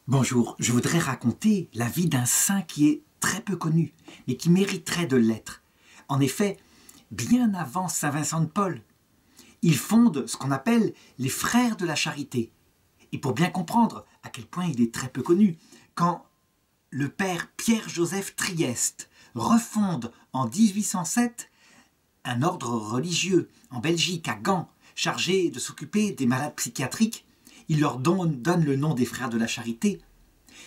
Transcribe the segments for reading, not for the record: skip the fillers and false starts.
Bonjour, je voudrais raconter la vie d'un saint qui est très peu connu, mais qui mériterait de l'être. En effet, bien avant saint Vincent de Paul, il fonde ce qu'on appelle les Frères de la Charité. Et pour bien comprendre à quel point il est très peu connu, quand le père Pierre-Joseph Trieste refonde en 1807 un ordre religieux en Belgique, à Gand, chargé de s'occuper des malades psychiatriques, il leur donne le nom des Frères de la Charité,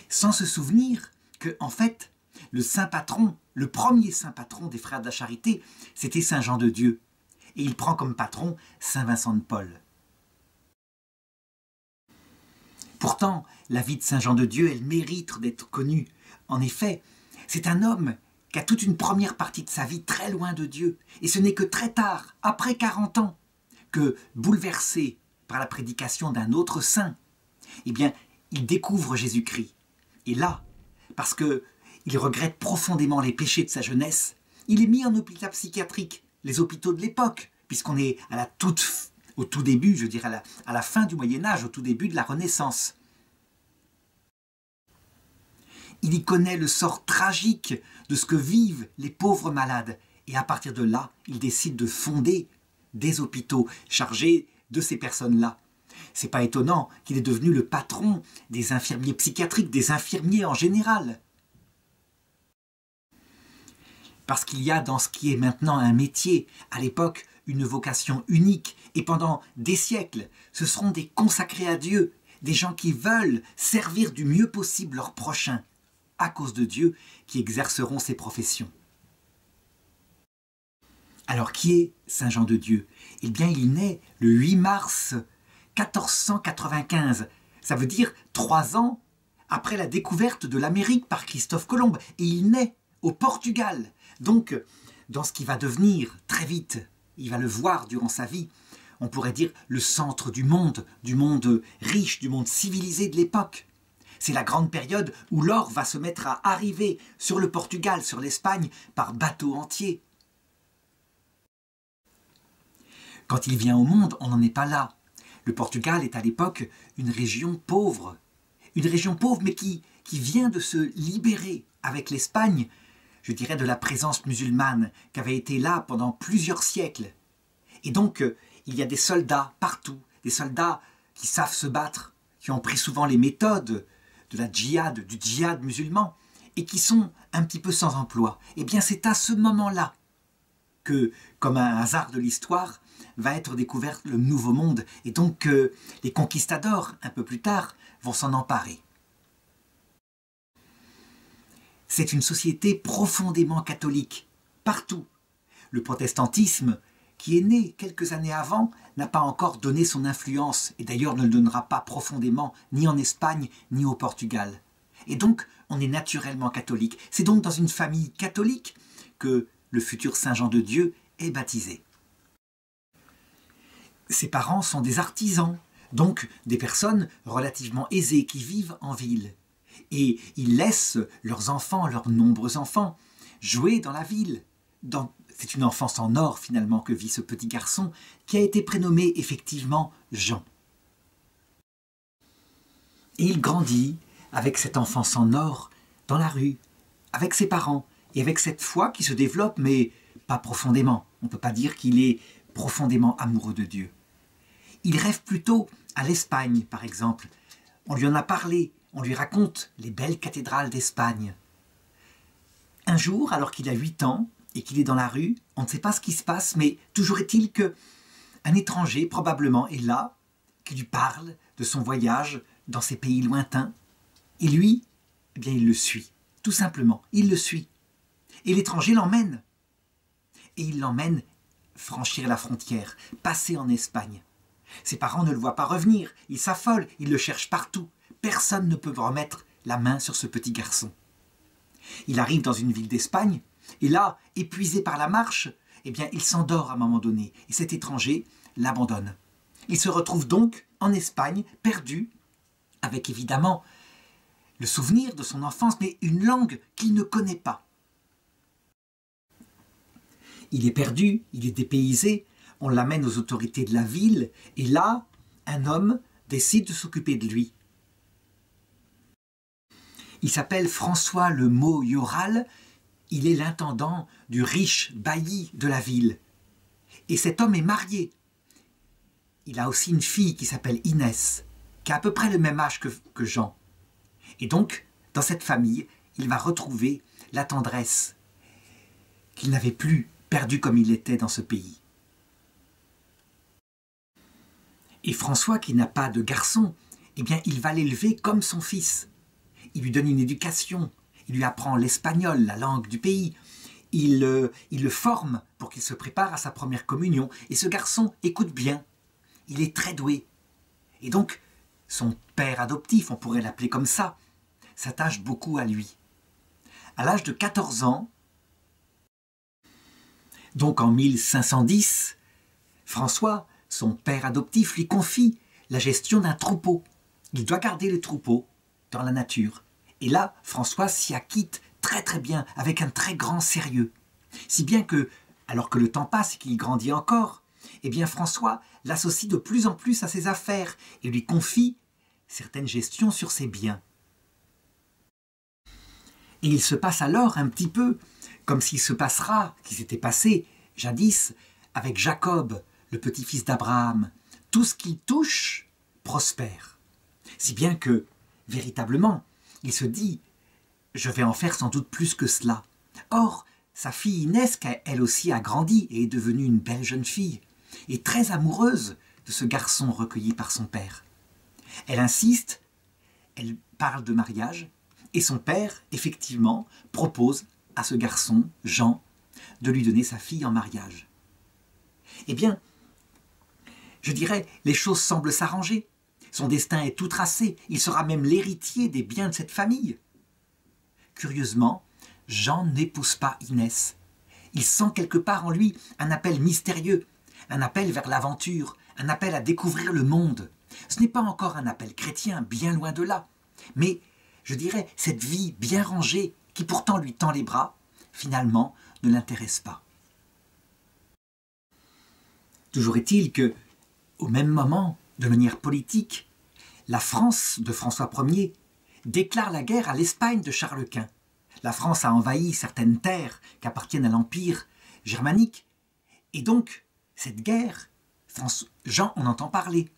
sans se souvenir que, en fait, le saint patron, le premier saint patron des Frères de la Charité, c'était Saint Jean de Dieu. Et il prend comme patron saint Vincent de Paul. Pourtant, la vie de Saint Jean de Dieu, elle mérite d'être connue. En effet, c'est un homme qui a toute une première partie de sa vie très loin de Dieu. Et ce n'est que très tard, après 40 ans, que, bouleversé par la prédication d'un autre saint, eh bien, il découvre Jésus-Christ. Et là, parce qu'il regrette profondément les péchés de sa jeunesse, il est mis en hôpital psychiatrique, les hôpitaux de l'époque, puisqu'on est au tout début, je dirais à la fin du Moyen-Âge, au tout début de la Renaissance. Il y connaît le sort tragique de ce que vivent les pauvres malades. Et à partir de là, il décide de fonder des hôpitaux chargés de ces personnes-là. C'est pas étonnant qu'il est devenu le patron des infirmiers psychiatriques, des infirmiers en général. Parce qu'il y a dans ce qui est maintenant un métier, à l'époque, une vocation unique. Et pendant des siècles, ce seront des consacrés à Dieu, des gens qui veulent servir du mieux possible leur prochain, à cause de Dieu, qui exerceront ces professions. Alors, qui est Saint Jean de Dieu? Eh bien, il naît le 8 mars 1495. Ça veut dire 3 ans après la découverte de l'Amérique par Christophe Colomb. Et il naît au Portugal. Donc, dans ce qui va devenir très vite, il va le voir durant sa vie, on pourrait dire le centre du monde riche, du monde civilisé de l'époque. C'est la grande période où l'or va se mettre à arriver sur le Portugal, sur l'Espagne, par bateau entier. Quand il vient au monde, on n'en est pas là. Le Portugal est à l'époque une région pauvre mais qui vient de se libérer avec l'Espagne, je dirais de la présence musulmane qui avait été là pendant plusieurs siècles. Et donc, il y a des soldats partout, des soldats qui savent se battre, qui ont pris souvent les méthodes du djihad musulman, et qui sont un petit peu sans emploi. Eh bien, c'est à ce moment-là que, comme un hasard de l'histoire, va être découvert le Nouveau Monde, et donc les conquistadors, un peu plus tard, vont s'en emparer. C'est une société profondément catholique, partout. Le protestantisme, qui est né quelques années avant, n'a pas encore donné son influence, et d'ailleurs ne le donnera pas profondément, ni en Espagne, ni au Portugal. Et donc, on est naturellement catholique. C'est donc dans une famille catholique que le futur Saint Jean de Dieu est baptisé. Ses parents sont des artisans, donc des personnes relativement aisées qui vivent en ville. Et ils laissent leurs enfants, leurs nombreux enfants, jouer dans la ville. C'est une enfance en or finalement que vit ce petit garçon qui a été prénommé effectivement Jean. Et il grandit avec cette enfance en or dans la rue, avec ses parents et avec cette foi qui se développe mais pas profondément. On ne peut pas dire qu'il est profondément amoureux de Dieu. Il rêve plutôt à l'Espagne par exemple. On lui en a parlé, on lui raconte les belles cathédrales d'Espagne. Un jour, alors qu'il a 8 ans, et qu'il est dans la rue, on ne sait pas ce qui se passe, mais toujours est-il qu'un étranger, probablement, est là, qui lui parle de son voyage dans ces pays lointains. Et lui, eh bien, il le suit, tout simplement, il le suit. Et l'étranger l'emmène. Et il l'emmène franchir la frontière, passer en Espagne. Ses parents ne le voient pas revenir, ils s'affolent, ils le cherchent partout. Personne ne peut remettre la main sur ce petit garçon. Il arrive dans une ville d'Espagne, et là, épuisé par la marche, eh bien, il s'endort à un moment donné, et cet étranger l'abandonne. Il se retrouve donc en Espagne, perdu, avec évidemment le souvenir de son enfance, mais une langue qu'il ne connaît pas. Il est perdu, il est dépaysé, on l'amène aux autorités de la ville, et là, un homme décide de s'occuper de lui. Il s'appelle François Le Mot-Yoral. Il est l'intendant du riche bailli de la ville. Et cet homme est marié. Il a aussi une fille qui s'appelle Inès, qui a à peu près le même âge que Jean. Et donc, dans cette famille, il va retrouver la tendresse qu'il n'avait plus perdue comme il était dans ce pays. Et François, qui n'a pas de garçon, eh bien, il va l'élever comme son fils. Il lui donne une éducation, il lui apprend l'espagnol, la langue du pays. Il le forme pour qu'il se prépare à sa première communion. Et ce garçon écoute bien. Il est très doué. Et donc, son père adoptif, on pourrait l'appeler comme ça, s'attache beaucoup à lui. À l'âge de 14 ans, donc en 1510, François, son père adoptif, lui confie la gestion d'un troupeau. Il doit garder les troupeaux dans la nature. Et là, François s'y acquitte très très bien, avec un très grand sérieux. Si bien que, alors que le temps passe et qu'il grandit encore, eh bien François l'associe de plus en plus à ses affaires et lui confie certaines gestions sur ses biens. Et il se passe alors un petit peu comme s'il se passera, qui s'était passé jadis avec Jacob, le petit-fils d'Abraham. Tout ce qu'il touche prospère. Si bien que, véritablement, il se dit « je vais en faire sans doute plus que cela ». Or, sa fille Inès, elle aussi a grandi et est devenue une belle jeune fille, est très amoureuse de ce garçon recueilli par son père. Elle insiste, elle parle de mariage, et son père, effectivement, propose à ce garçon, Jean, de lui donner sa fille en mariage. Eh bien, je dirais, les choses semblent s'arranger. Son destin est tout tracé, il sera même l'héritier des biens de cette famille. Curieusement, Jean n'épouse pas Inès. Il sent quelque part en lui un appel mystérieux, un appel vers l'aventure, un appel à découvrir le monde. Ce n'est pas encore un appel chrétien, bien loin de là, mais je dirais cette vie bien rangée qui pourtant lui tend les bras, finalement ne l'intéresse pas. Toujours est-il que, au même moment, de manière politique, la France de François Ier déclare la guerre à l'Espagne de Charles Quint. La France a envahi certaines terres qui appartiennent à l'Empire germanique. Et donc, cette guerre, Jean en entend parler.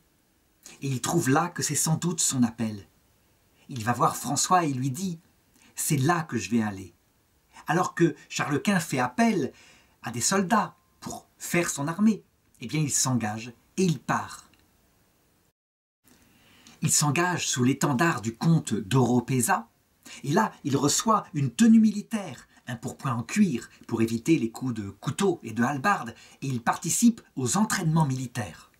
Et il trouve là que c'est sans doute son appel. Il va voir François et lui dit « c'est là que je vais aller ». Alors que Charles Quint fait appel à des soldats pour faire son armée, eh bien il s'engage et il part. Il s'engage sous l'étendard du comte d'Oropesa, et là, il reçoit une tenue militaire, un pourpoint en cuir pour éviter les coups de couteau et de hallebarde, et il participe aux entraînements militaires.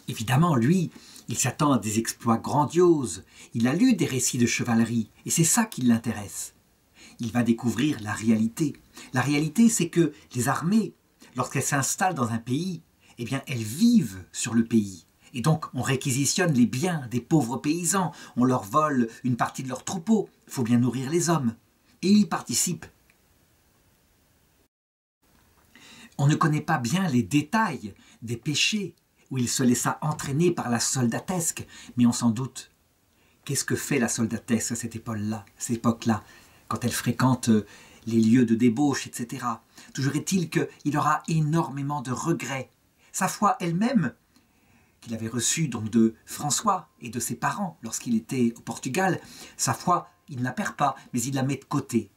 Évidemment, lui, il s'attend à des exploits grandioses, il a lu des récits de chevalerie, et c'est ça qui l'intéresse. Il va découvrir la réalité. La réalité, c'est que les armées, lorsqu'elles s'installent dans un pays, eh bien, elles vivent sur le pays. Et donc, on réquisitionne les biens des pauvres paysans, on leur vole une partie de leurs troupeaux, il faut bien nourrir les hommes. Et ils y participent. On ne connaît pas bien les détails des péchés où il se laissa entraîner par la soldatesque, mais on s'en doute. Qu'est-ce que fait la soldatesque à cette époque-là, quand elle fréquente les lieux de débauche, etc. Toujours est-il qu'il aura énormément de regrets. Sa foi elle-même, qu'il avait reçue donc de François et de ses parents lorsqu'il était au Portugal, sa foi, il ne la perd pas, mais il la met de côté.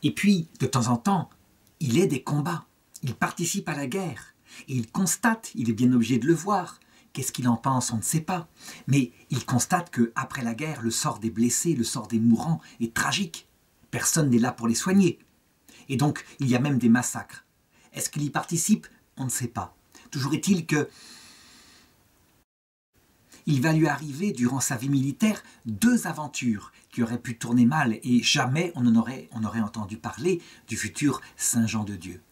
Et puis, de temps en temps, il est des combats, il participe à la guerre, et il constate, il est bien obligé de le voir, qu'est-ce qu'il en pense, on ne sait pas, mais il constate qu'après la guerre, le sort des blessés, le sort des mourants est tragique. Personne n'est là pour les soigner. Et donc, il y a même des massacres. Est-ce qu'il y participe? On ne sait pas. Toujours est-il que il va lui arriver, durant sa vie militaire, 2 aventures qui auraient pu tourner mal et jamais on aurait entendu parler du futur Saint Jean de Dieu.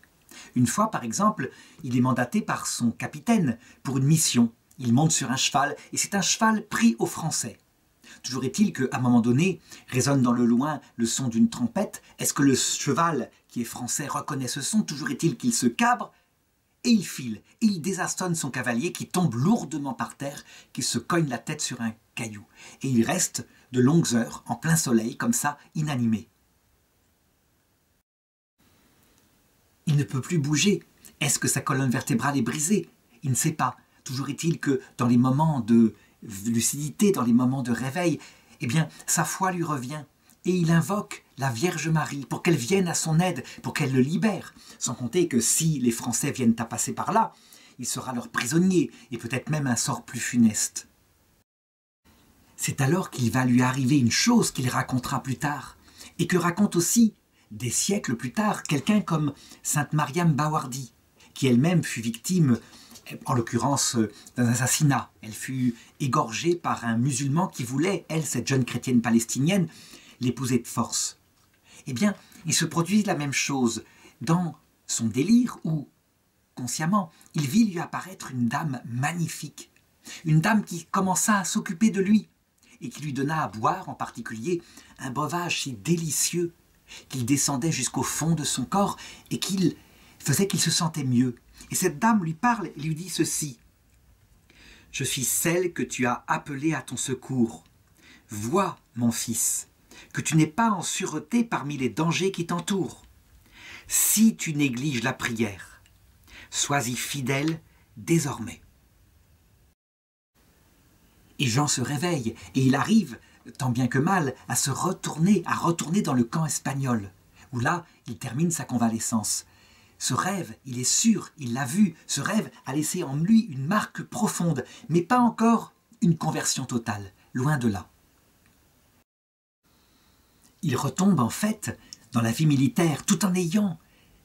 Une fois, par exemple, il est mandaté par son capitaine pour une mission. Il monte sur un cheval et c'est un cheval pris aux Français. Toujours est-il qu'à un moment donné, résonne dans le loin le son d'une trompette. Est-ce que le cheval, qui est français, reconnaît ce son? Toujours est-il qu'il se cabre et il file, et il désastonne son cavalier qui tombe lourdement par terre, qui se cogne la tête sur un caillou. Et il reste de longues heures, en plein soleil, comme ça, inanimé. Il ne peut plus bouger. Est-ce que sa colonne vertébrale est brisée? Il ne sait pas. Toujours est-il que dans les moments de lucidité, dans les moments de réveil, eh bien, sa foi lui revient. Et il invoque la Vierge Marie pour qu'elle vienne à son aide, pour qu'elle le libère. Sans compter que si les Français viennent à passer par là, il sera leur prisonnier, et peut-être même un sort plus funeste. C'est alors qu'il va lui arriver une chose qu'il racontera plus tard, et que raconte aussi, des siècles plus tard, quelqu'un comme Sainte Mariam Bawardi, qui elle-même fut victime, en l'occurrence, d'un assassinat. Elle fut égorgée par un musulman qui voulait, elle, cette jeune chrétienne palestinienne, l'épouser de force. Eh bien, il se produit la même chose dans son délire où, consciemment, il vit lui apparaître une dame magnifique, une dame qui commença à s'occuper de lui et qui lui donna à boire en particulier un breuvage si délicieux qu'il descendait jusqu'au fond de son corps et qu'il faisait qu'il se sentait mieux. Et cette dame lui parle et lui dit ceci: « Je suis celle que tu as appelée à ton secours. Vois, mon fils, que tu n'es pas en sûreté parmi les dangers qui t'entourent. Si tu négliges la prière, sois-y fidèle désormais. » Et Jean se réveille et il arrive, tant bien que mal, à retourner dans le camp espagnol, où là, il termine sa convalescence. Ce rêve, il est sûr, il l'a vu, ce rêve a laissé en lui une marque profonde, mais pas encore une conversion totale, loin de là. Il retombe en fait dans la vie militaire tout en ayant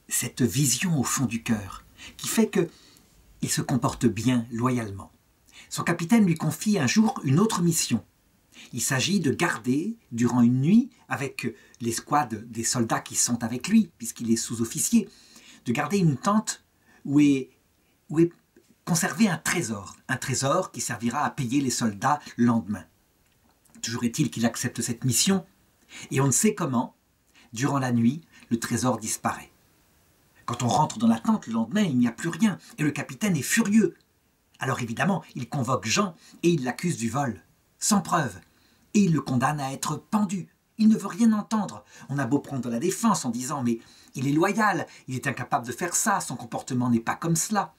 cette vision au fond du cœur, qui fait qu'il se comporte bien, loyalement. Son capitaine lui confie un jour une autre mission. Il s'agit de garder, durant une nuit, avec l'escouade des soldats qui sont avec lui, puisqu'il est sous-officier, de garder une tente où est conservé un trésor qui servira à payer les soldats le lendemain. Toujours est-il qu'il accepte cette mission, et on ne sait comment, durant la nuit, le trésor disparaît. Quand on rentre dans la tente le lendemain, il n'y a plus rien, et le capitaine est furieux. Alors évidemment, il convoque Jean et il l'accuse du vol, sans preuve, et il le condamne à être pendu. Il ne veut rien entendre. On a beau prendre la défense en disant « mais il est loyal, il est incapable de faire ça, son comportement n'est pas comme cela ».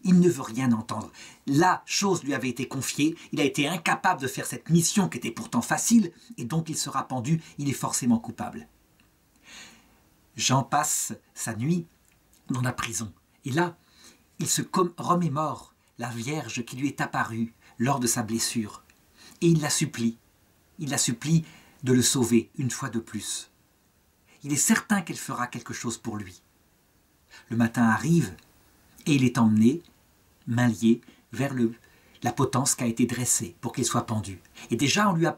Il ne veut rien entendre. La chose lui avait été confiée, il a été incapable de faire cette mission qui était pourtant facile, et donc il sera pendu, il est forcément coupable. Jean passe sa nuit dans la prison, et là, il se remémore la Vierge qui lui est apparue lors de sa blessure, et il la supplie de le sauver une fois de plus. Il est certain qu'elle fera quelque chose pour lui. Le matin arrive, et il est emmené, main liée, vers la potence qui a été dressée pour qu'il soit pendu. Et déjà, on lui a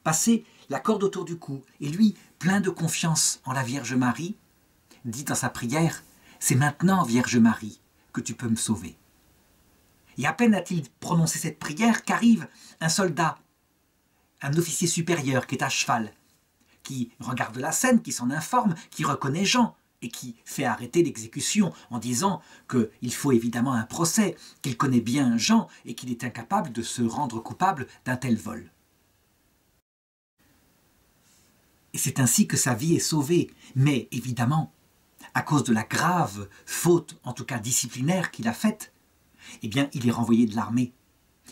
passé la corde autour du cou. Et lui, plein de confiance en la Vierge Marie, dit dans sa prière « C'est maintenant, Vierge Marie, que tu peux me sauver. » Et à peine a-t-il prononcé cette prière qu'arrive un soldat, un officier supérieur qui est à cheval, qui regarde la scène, qui s'en informe, qui reconnaît Jean, et qui fait arrêter l'exécution en disant qu'il faut évidemment un procès, qu'il connaît bien Jean et qu'il est incapable de se rendre coupable d'un tel vol. Et c'est ainsi que sa vie est sauvée, mais évidemment, à cause de la grave faute, en tout cas disciplinaire qu'il a faite, eh bien il est renvoyé de l'armée.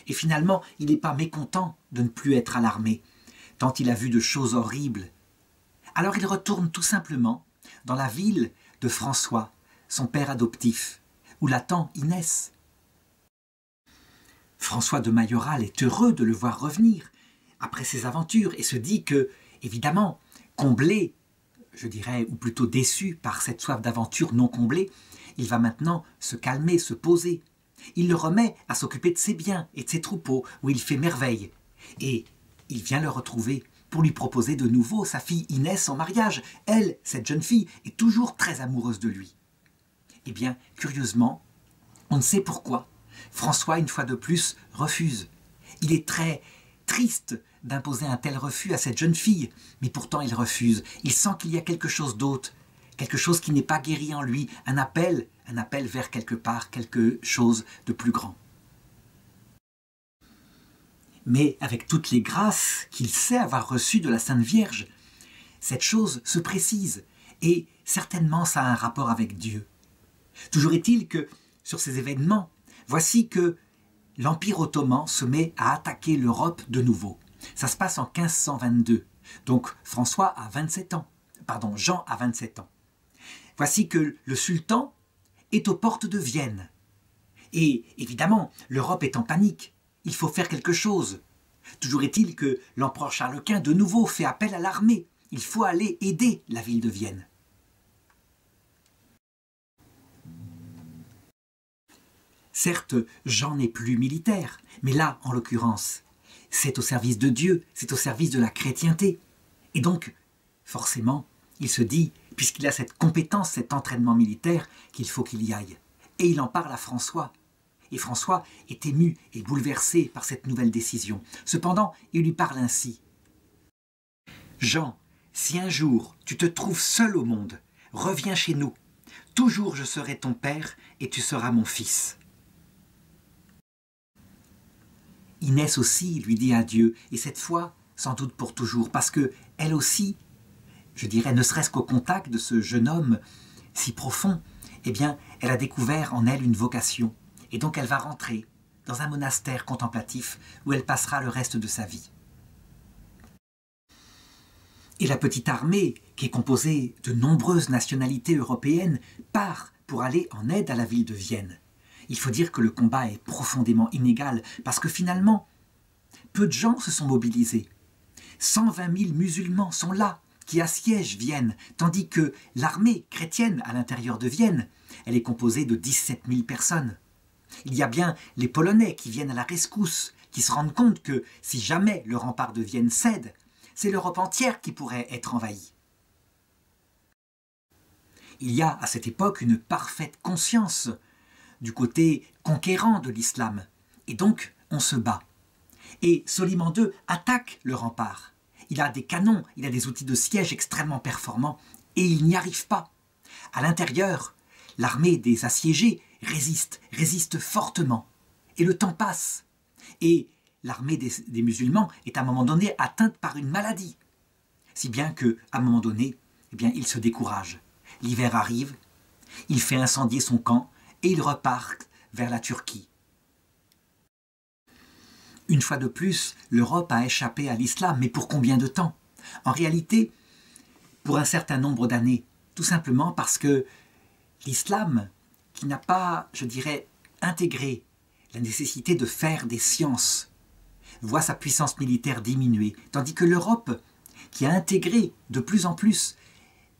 Et finalement, il n'est pas mécontent de ne plus être à l'armée, tant il a vu de choses horribles. Alors il retourne tout simplement dans la ville de François, son père adoptif, où l'attend Inès. François de Majoral est heureux de le voir revenir après ses aventures et se dit que, évidemment, comblé, je dirais, ou plutôt déçu par cette soif d'aventure non comblée, il va maintenant se calmer, se poser. Il le remet à s'occuper de ses biens et de ses troupeaux, où il fait merveille. Et il vient le retrouver pour lui proposer de nouveau sa fille Inès en mariage. Elle, cette jeune fille, est toujours très amoureuse de lui. Eh bien, curieusement, on ne sait pourquoi, François, une fois de plus, refuse. Il est très triste d'imposer un tel refus à cette jeune fille, mais pourtant il refuse. Il sent qu'il y a quelque chose d'autre quelque chose qui n'est pas guéri en lui, un appel vers quelque part, quelque chose de plus grand. Mais avec toutes les grâces qu'il sait avoir reçues de la Sainte Vierge, cette chose se précise et certainement ça a un rapport avec Dieu. Toujours est-il que sur ces événements, voici que l'Empire ottoman se met à attaquer l'Europe de nouveau. Ça se passe en 1522, donc François a 27 ans, pardon, Jean a 27 ans. Voici que le sultan est aux portes de Vienne. Et évidemment, l'Europe est en panique. Il faut faire quelque chose. Toujours est-il que l'empereur Charles Quint de nouveau fait appel à l'armée. Il faut aller aider la ville de Vienne. Certes, Jean n'est plus militaire, mais là, en l'occurrence, c'est au service de Dieu, c'est au service de la chrétienté. Et donc, forcément, il se dit, puisqu'il a cette compétence, cet entraînement militaire, qu'il faut qu'il y aille. Et il en parle à François. Et François est ému et bouleversé par cette nouvelle décision. Cependant, il lui parle ainsi. « Jean, si un jour tu te trouves seul au monde, reviens chez nous. Toujours je serai ton père et tu seras mon fils. » Inès aussi lui dit adieu, et cette fois, sans doute pour toujours, parce que elle aussi, je dirais, ne serait-ce qu'au contact de ce jeune homme si profond, eh bien, elle a découvert en elle une vocation. Et donc elle va rentrer dans un monastère contemplatif où elle passera le reste de sa vie. Et la petite armée, qui est composée de nombreuses nationalités européennes, part pour aller en aide à la ville de Vienne. Il faut dire que le combat est profondément inégal, parce que finalement, peu de gens se sont mobilisés. 120 000 musulmans sont là, qui assiègent Vienne, tandis que l'armée chrétienne à l'intérieur de Vienne, elle est composée de 17 000 personnes. Il y a bien les Polonais qui viennent à la rescousse, qui se rendent compte que si jamais le rempart de Vienne cède, c'est l'Europe entière qui pourrait être envahie. Il y a à cette époque une parfaite conscience du côté conquérant de l'islam, et donc on se bat. Et Soliman II attaque le rempart. Il a des canons, il a des outils de siège extrêmement performants, et il n'y arrive pas. À l'intérieur, l'armée des assiégés résiste fortement. Et le temps passe. Et l'armée des musulmans est à un moment donné atteinte par une maladie. Si bien qu'à un moment donné, eh bien, il se décourage. L'hiver arrive, il fait incendier son camp et il repart vers la Turquie. Une fois de plus, l'Europe a échappé à l'islam, mais pour combien de temps? En réalité, pour un certain nombre d'années, tout simplement parce que l'islam, qui n'a pas, je dirais, intégré la nécessité de faire des sciences, voit sa puissance militaire diminuer, tandis que l'Europe, qui a intégré de plus en plus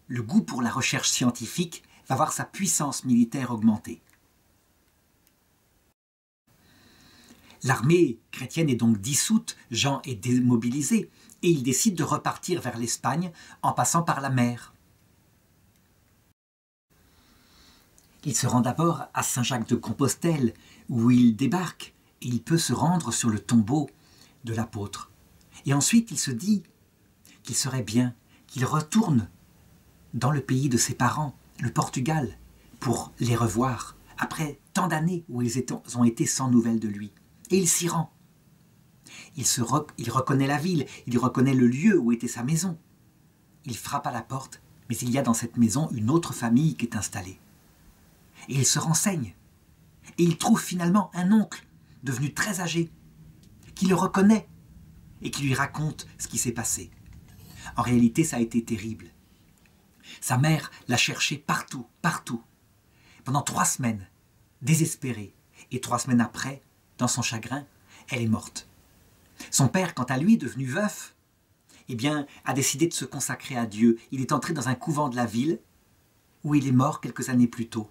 le goût pour la recherche scientifique, va voir sa puissance militaire augmenter. L'armée chrétienne est donc dissoute, Jean est démobilisé, et il décide de repartir vers l'Espagne en passant par la mer. Il se rend d'abord à Saint-Jacques-de-Compostelle, où il débarque, et il peut se rendre sur le tombeau de l'apôtre. Et ensuite, il se dit qu'il serait bien qu'il retourne dans le pays de ses parents, le Portugal, pour les revoir, après tant d'années où ils ont été sans nouvelles de lui. Et il s'y rend. Il reconnaît la ville, il reconnaît le lieu où était sa maison. Il frappe à la porte, mais il y a dans cette maison une autre famille qui est installée. Et il se renseigne. Et il trouve finalement un oncle, devenu très âgé, qui le reconnaît et qui lui raconte ce qui s'est passé. En réalité, ça a été terrible. Sa mère l'a cherché partout, partout, pendant 3 semaines, désespérée. Et 3 semaines après, dans son chagrin, elle est morte. Son père, quant à lui, devenu veuf, eh bien, a décidé de se consacrer à Dieu. Il est entré dans un couvent de la ville, où il est mort quelques années plus tôt.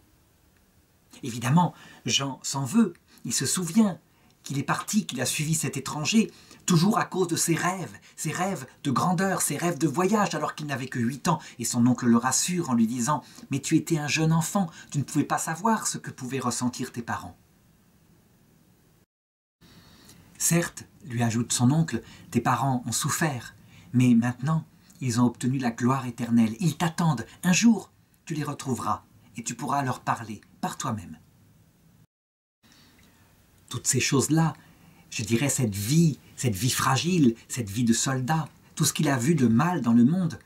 Évidemment, Jean s'en veut. Il se souvient qu'il est parti, qu'il a suivi cet étranger, toujours à cause de ses rêves de grandeur, ses rêves de voyage, alors qu'il n'avait que 8 ans. Et son oncle le rassure en lui disant « Mais tu étais un jeune enfant, tu ne pouvais pas savoir ce que pouvaient ressentir tes parents. » Certes, lui ajoute son oncle, tes parents ont souffert, mais maintenant, ils ont obtenu la gloire éternelle. Ils t'attendent. Un jour, tu les retrouveras et tu pourras leur parler par toi-même. Toutes ces choses-là, je dirais cette vie fragile, cette vie de soldat, tout ce qu'il a vu de mal dans le monde,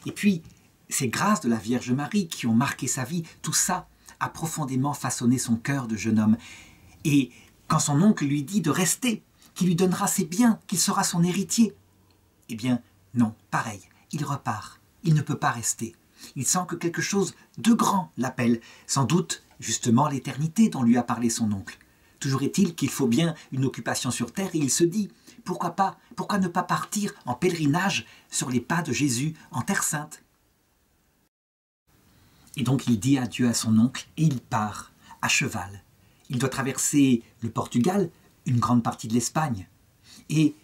et puis ces grâces de la Vierge Marie qui ont marqué sa vie, tout ça a profondément façonné son cœur de jeune homme. Et quand son oncle lui dit de rester, qu'il lui donnera ses biens, qu'il sera son héritier, eh bien non, pareil, il repart, il ne peut pas rester. Il sent que quelque chose de grand l'appelle, sans doute justement l'éternité dont lui a parlé son oncle. Toujours est-il qu'il faut bien une occupation sur terre et il se dit, pourquoi ne pas partir en pèlerinage sur les pas de Jésus en Terre Sainte? Et donc il dit adieu à son oncle et il part à cheval. Il doit traverser le Portugal, une grande partie de l'Espagne, et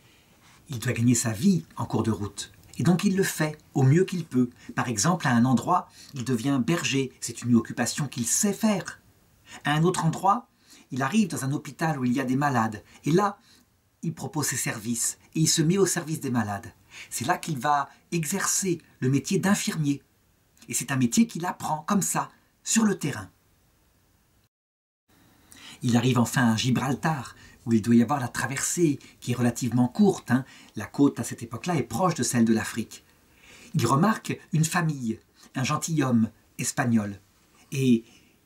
il doit gagner sa vie en cours de route. Et donc il le fait au mieux qu'il peut. Par exemple, à un endroit, il devient berger, c'est une occupation qu'il sait faire. À un autre endroit, il arrive dans un hôpital où il y a des malades, et là, il propose ses services, et il se met au service des malades. C'est là qu'il va exercer le métier d'infirmier. Et c'est un métier qu'il apprend comme ça, sur le terrain. Il arrive enfin à Gibraltar, où il doit y avoir la traversée, qui est relativement courte. La côte, à cette époque-là, est proche de celle de l'Afrique. Il remarque une famille, un gentilhomme espagnol. Et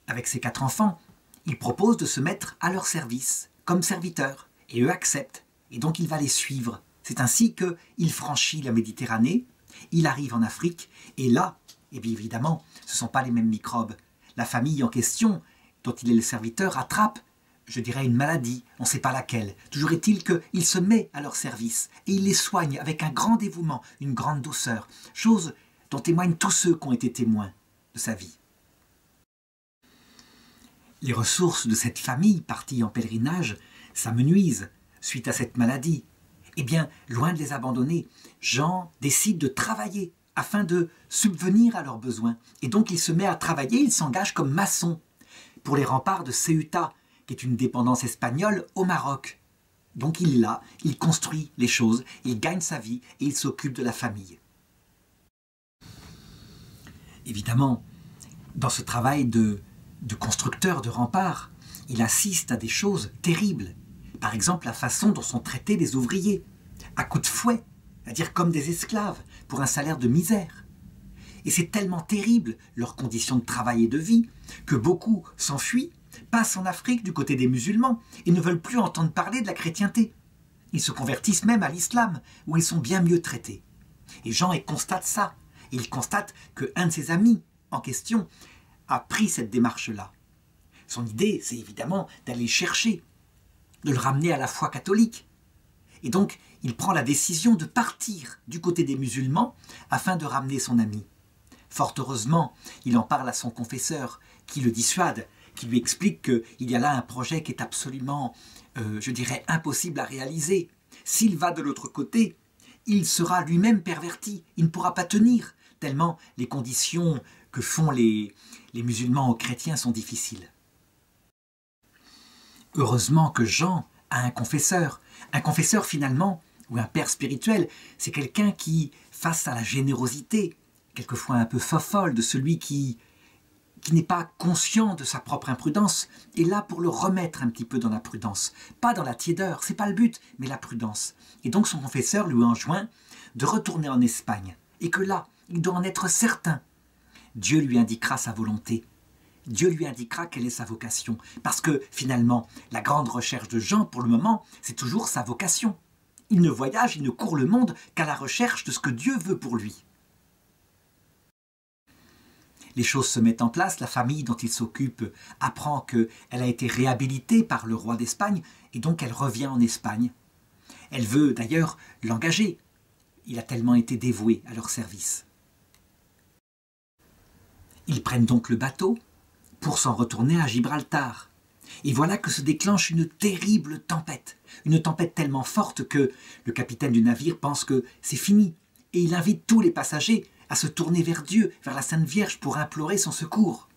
avec ses 4 enfants, il propose de se mettre à leur service, comme serviteurs. Et eux acceptent. Et donc il va les suivre. C'est ainsi qu'il franchit la Méditerranée, il arrive en Afrique, et là, et bien évidemment, ce ne sont pas les mêmes microbes. La famille en question, dont il est le serviteur, attrape, je dirais, une maladie, on ne sait pas laquelle. Toujours est-il qu'il se met à leur service et il les soigne avec un grand dévouement, une grande douceur, chose dont témoignent tous ceux qui ont été témoins de sa vie. Les ressources de cette famille partie en pèlerinage s'amenuisent suite à cette maladie. Eh bien, loin de les abandonner, Jean décide de travailler afin de subvenir à leurs besoins. Et donc il se met à travailler, il s'engage comme maçon pour les remparts de Ceuta, qui est une dépendance espagnole au Maroc. Donc il construit les choses, il gagne sa vie et il s'occupe de la famille. Évidemment, dans ce travail de constructeur de remparts, il assiste à des choses terribles. Par exemple, la façon dont sont traités les ouvriers, à coups de fouet, c'est-à-dire comme des esclaves, pour un salaire de misère. Et c'est tellement terrible, leurs conditions de travail et de vie, que beaucoup s'enfuient, passent en Afrique du côté des musulmans et ne veulent plus entendre parler de la chrétienté. Ils se convertissent même à l'islam, où ils sont bien mieux traités. Et Jean constate ça. Et il constate qu'un de ses amis en question a pris cette démarche-là. Son idée, c'est évidemment d'aller chercher, de le ramener à la foi catholique. Et donc, il prend la décision de partir du côté des musulmans afin de ramener son ami. Fort heureusement, il en parle à son confesseur, qui le dissuade, qui lui explique qu'il y a là un projet qui est absolument, je dirais, impossible à réaliser. S'il va de l'autre côté, il sera lui-même perverti, il ne pourra pas tenir, tellement les conditions que font les musulmans aux chrétiens sont difficiles. Heureusement que Jean a un confesseur. Un confesseur finalement, ou un père spirituel, c'est quelqu'un qui, face à la générosité, quelquefois un peu fofolle de celui qui n'est pas conscient de sa propre imprudence, est là pour le remettre un petit peu dans la prudence. Pas dans la tiédeur, c'est pas le but, mais la prudence. Et donc son confesseur lui enjoint de retourner en Espagne, et que là, il doit en être certain. Dieu lui indiquera sa volonté. Dieu lui indiquera quelle est sa vocation. Parce que, finalement, la grande recherche de Jean, pour le moment, c'est toujours sa vocation. Il ne voyage, il ne court le monde qu'à la recherche de ce que Dieu veut pour lui. Les choses se mettent en place, la famille dont il s'occupe apprend qu'elle a été réhabilitée par le roi d'Espagne, et donc elle revient en Espagne. Elle veut d'ailleurs l'engager. Il a tellement été dévoué à leur service. Ils prennent donc le bateau pour s'en retourner à Gibraltar. Et voilà que se déclenche une terrible tempête. Une tempête tellement forte que le capitaine du navire pense que c'est fini. Et il invite tous les passagers à se tourner vers Dieu, vers la Sainte Vierge, pour implorer son secours.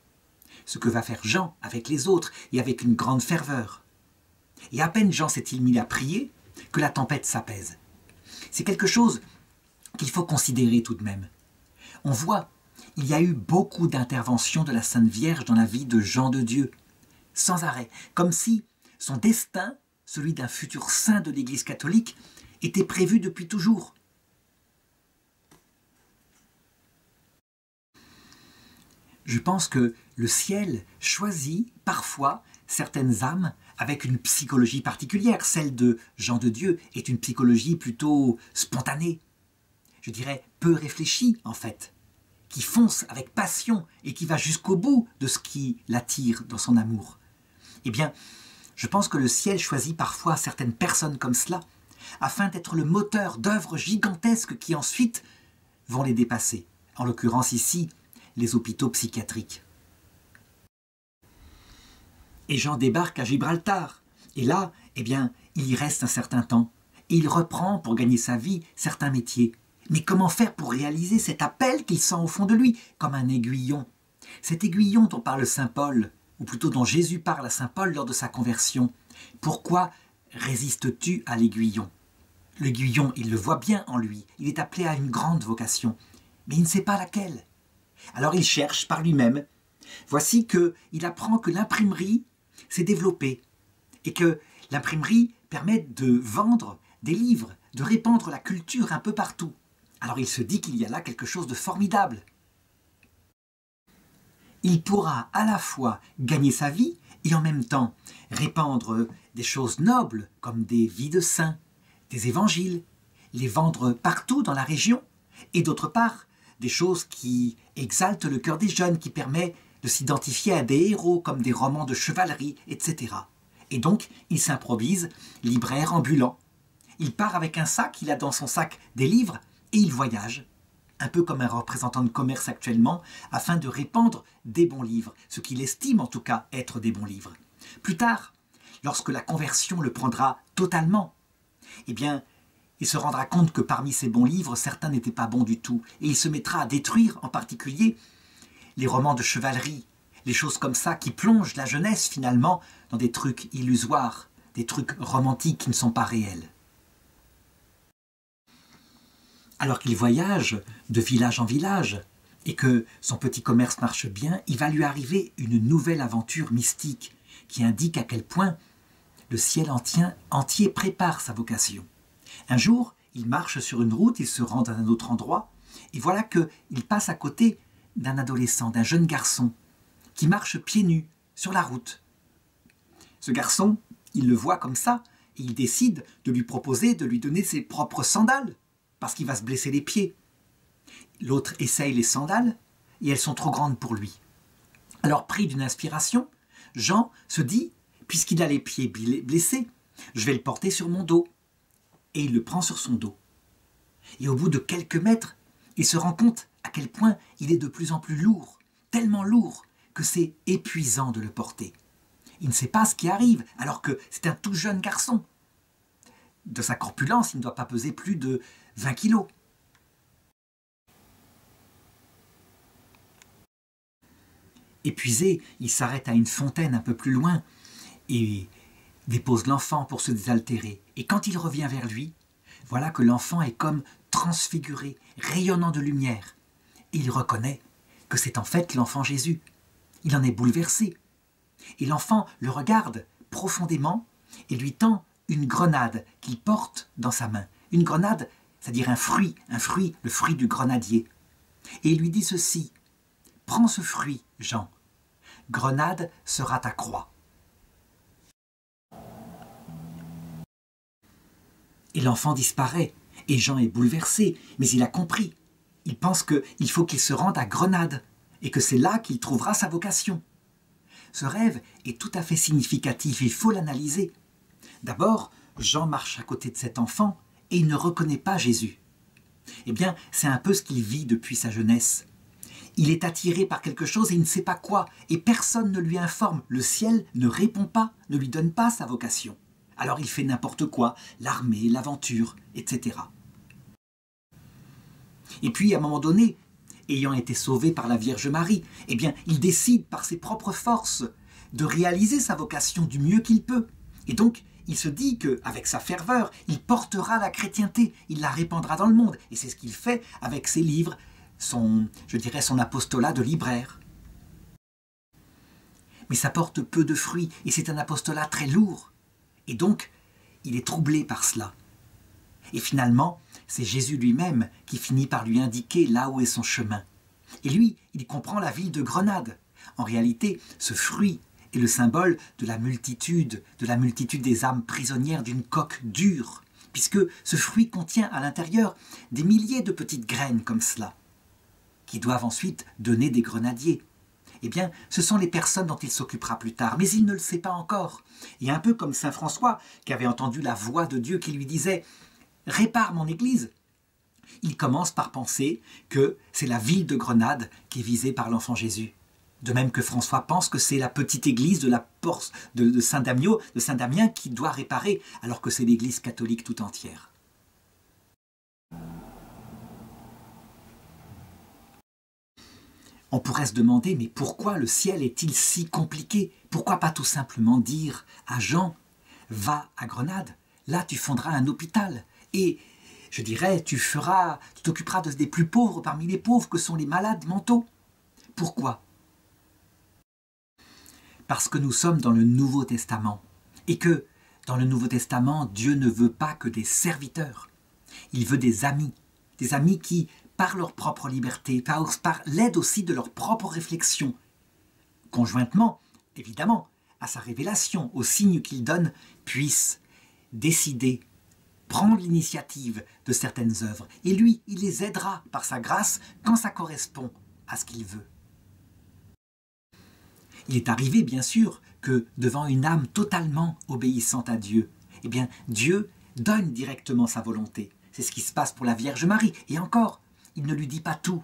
Ce que va faire Jean avec les autres et avec une grande ferveur. Et à peine Jean s'est-il mis à prier que la tempête s'apaise. C'est quelque chose qu'il faut considérer tout de même. On voit il y a eu beaucoup d'interventions de la Sainte Vierge dans la vie de Jean de Dieu, sans arrêt, comme si son destin, celui d'un futur saint de l'Église catholique, était prévu depuis toujours. Je pense que le ciel choisit parfois certaines âmes avec une psychologie particulière. Celle de Jean de Dieu est une psychologie plutôt spontanée, je dirais peu réfléchie en fait, qui fonce avec passion et qui va jusqu'au bout de ce qui l'attire dans son amour. Eh bien, je pense que le ciel choisit parfois certaines personnes comme cela, afin d'être le moteur d'œuvres gigantesques qui ensuite vont les dépasser. En l'occurrence ici, les hôpitaux psychiatriques. Et Jean débarque à Gibraltar. Et là, eh bien, il y reste un certain temps. Et il reprend, pour gagner sa vie, certains métiers. Mais comment faire pour réaliser cet appel qu'il sent au fond de lui, comme un aiguillon? Cet aiguillon dont parle saint Paul, ou plutôt dont Jésus parle à saint Paul lors de sa conversion. Pourquoi résistes-tu à l'aiguillon? L'aiguillon, il le voit bien en lui. Il est appelé à une grande vocation. Mais il ne sait pas laquelle. Alors il cherche par lui-même. Voici qu'il apprend que l'imprimerie s'est développée et que l'imprimerie permet de vendre des livres, de répandre la culture un peu partout. Alors il se dit qu'il y a là quelque chose de formidable. Il pourra à la fois gagner sa vie et en même temps répandre des choses nobles comme des vies de saints, des évangiles, les vendre partout dans la région et d'autre part des choses qui exaltent le cœur des jeunes, qui permet de s'identifier à des héros comme des romans de chevalerie, etc. Et donc, il s'improvise libraire ambulant. Il part avec un sac, il a dans son sac des livres et il voyage, un peu comme un représentant de commerce actuellement, afin de répandre des bons livres, ce qu'il estime en tout cas être des bons livres. Plus tard, lorsque la conversion le prendra totalement, eh bien, il se rendra compte que parmi ces bons livres, certains n'étaient pas bons du tout. Et il se mettra à détruire, en particulier, les romans de chevalerie, les choses comme ça qui plongent la jeunesse, finalement, dans des trucs illusoires, des trucs romantiques qui ne sont pas réels. Alors qu'il voyage de village en village, et que son petit commerce marche bien, il va lui arriver une nouvelle aventure mystique, qui indique à quel point le ciel entier prépare sa vocation. Un jour, il marche sur une route, il se rend à un autre endroit, et voilà qu'il passe à côté d'un adolescent, d'un jeune garçon, qui marche pieds nus sur la route. Ce garçon, il le voit comme ça, et il décide de lui proposer de lui donner ses propres sandales, parce qu'il va se blesser les pieds. L'autre essaye les sandales, et elles sont trop grandes pour lui. Alors, pris d'une inspiration, Jean se dit, puisqu'il a les pieds blessés, je vais le porter sur mon dos. Et il le prend sur son dos. Et au bout de quelques mètres, il se rend compte à quel point il est de plus en plus lourd, tellement lourd que c'est épuisant de le porter. Il ne sait pas ce qui arrive, alors que c'est un tout jeune garçon. De sa corpulence, il ne doit pas peser plus de 20 kilos. Épuisé, il s'arrête à une fontaine un peu plus loin et dépose l'enfant pour se désaltérer. Et quand il revient vers lui, voilà que l'enfant est comme transfiguré, rayonnant de lumière. Et il reconnaît que c'est en fait l'enfant Jésus. Il en est bouleversé. Et l'enfant le regarde profondément et lui tend une grenade qu'il porte dans sa main. Une grenade, c'est-à-dire un fruit, le fruit du grenadier. Et il lui dit ceci, « Prends ce fruit, Jean. Grenade sera ta croix. » Et l'enfant disparaît, et Jean est bouleversé, mais il a compris. Il pense qu'il faut qu'il se rende à Grenade, et que c'est là qu'il trouvera sa vocation. Ce rêve est tout à fait significatif, il faut l'analyser. D'abord, Jean marche à côté de cet enfant, et il ne reconnaît pas Jésus. Eh bien, c'est un peu ce qu'il vit depuis sa jeunesse. Il est attiré par quelque chose et il ne sait pas quoi, et personne ne lui informe. Le ciel ne répond pas, ne lui donne pas sa vocation. Alors il fait n'importe quoi, l'armée, l'aventure, etc. Et puis, à un moment donné, ayant été sauvé par la Vierge Marie, eh bien, il décide par ses propres forces de réaliser sa vocation du mieux qu'il peut. Et donc, il se dit qu'avec sa ferveur, il portera la chrétienté, il la répandra dans le monde. Et c'est ce qu'il fait avec ses livres je dirais, son apostolat de libraire. Mais ça porte peu de fruits et c'est un apostolat très lourd. Et donc, il est troublé par cela. Et finalement, c'est Jésus lui-même qui finit par lui indiquer là où est son chemin. Et lui, il comprend la ville de Grenade. En réalité, ce fruit est le symbole de la multitude des âmes prisonnières d'une coque dure, puisque ce fruit contient à l'intérieur des milliers de petites graines comme cela, qui doivent ensuite donner des grenadiers. Eh bien, ce sont les personnes dont il s'occupera plus tard, mais il ne le sait pas encore. Et un peu comme saint François, qui avait entendu la voix de Dieu qui lui disait « Répare mon Église », il commence par penser que c'est la ville de Grenade qui est visée par l'enfant Jésus. De même que François pense que c'est la petite église de Saint-Damien qui doit réparer, alors que c'est l'église catholique tout entière. On pourrait se demander, mais pourquoi le ciel est-il si compliqué? Pourquoi pas tout simplement dire à Jean, va à Grenade, là tu fonderas un hôpital, et je dirais, tu t'occuperas des plus pauvres parmi les pauvres que sont les malades mentaux. Pourquoi? Parce que nous sommes dans le Nouveau Testament, et que dans le Nouveau Testament, Dieu ne veut pas que des serviteurs, il veut des amis qui, par leur propre liberté, par l'aide aussi de leur propre réflexion, conjointement, évidemment, à sa révélation, aux signes qu'il donne, puissent décider, prendre l'initiative de certaines œuvres. Et lui, il les aidera par sa grâce quand ça correspond à ce qu'il veut. Il est arrivé, bien sûr, que devant une âme totalement obéissante à Dieu, eh bien, Dieu donne directement sa volonté. C'est ce qui se passe pour la Vierge Marie. Et encore, il ne lui dit pas tout.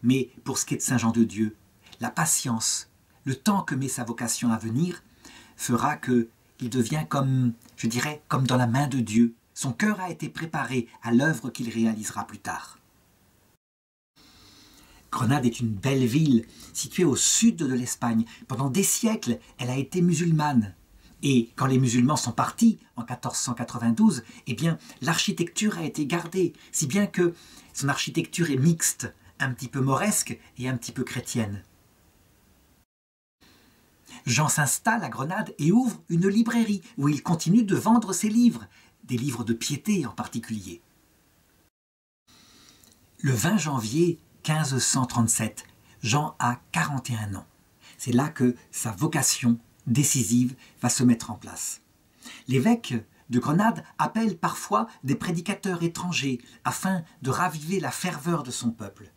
Mais pour ce qui est de Saint Jean de Dieu, la patience, le temps que met sa vocation à venir, fera qu'il devient comme, je dirais, comme dans la main de Dieu. Son cœur a été préparé à l'œuvre qu'il réalisera plus tard. Grenade est une belle ville située au sud de l'Espagne. Pendant des siècles, elle a été musulmane. Et quand les musulmans sont partis, en 1492, eh bien, l'architecture a été gardée, si bien que son architecture est mixte, un petit peu mauresque et un petit peu chrétienne. Jean s'installe à Grenade et ouvre une librairie où il continue de vendre ses livres, des livres de piété en particulier. Le 20 janvier 1537, Jean a 41 ans. C'est là que sa vocation décisive va se mettre en place. L'évêque de Grenade appelle parfois des prédicateurs étrangers afin de raviver la ferveur de son peuple.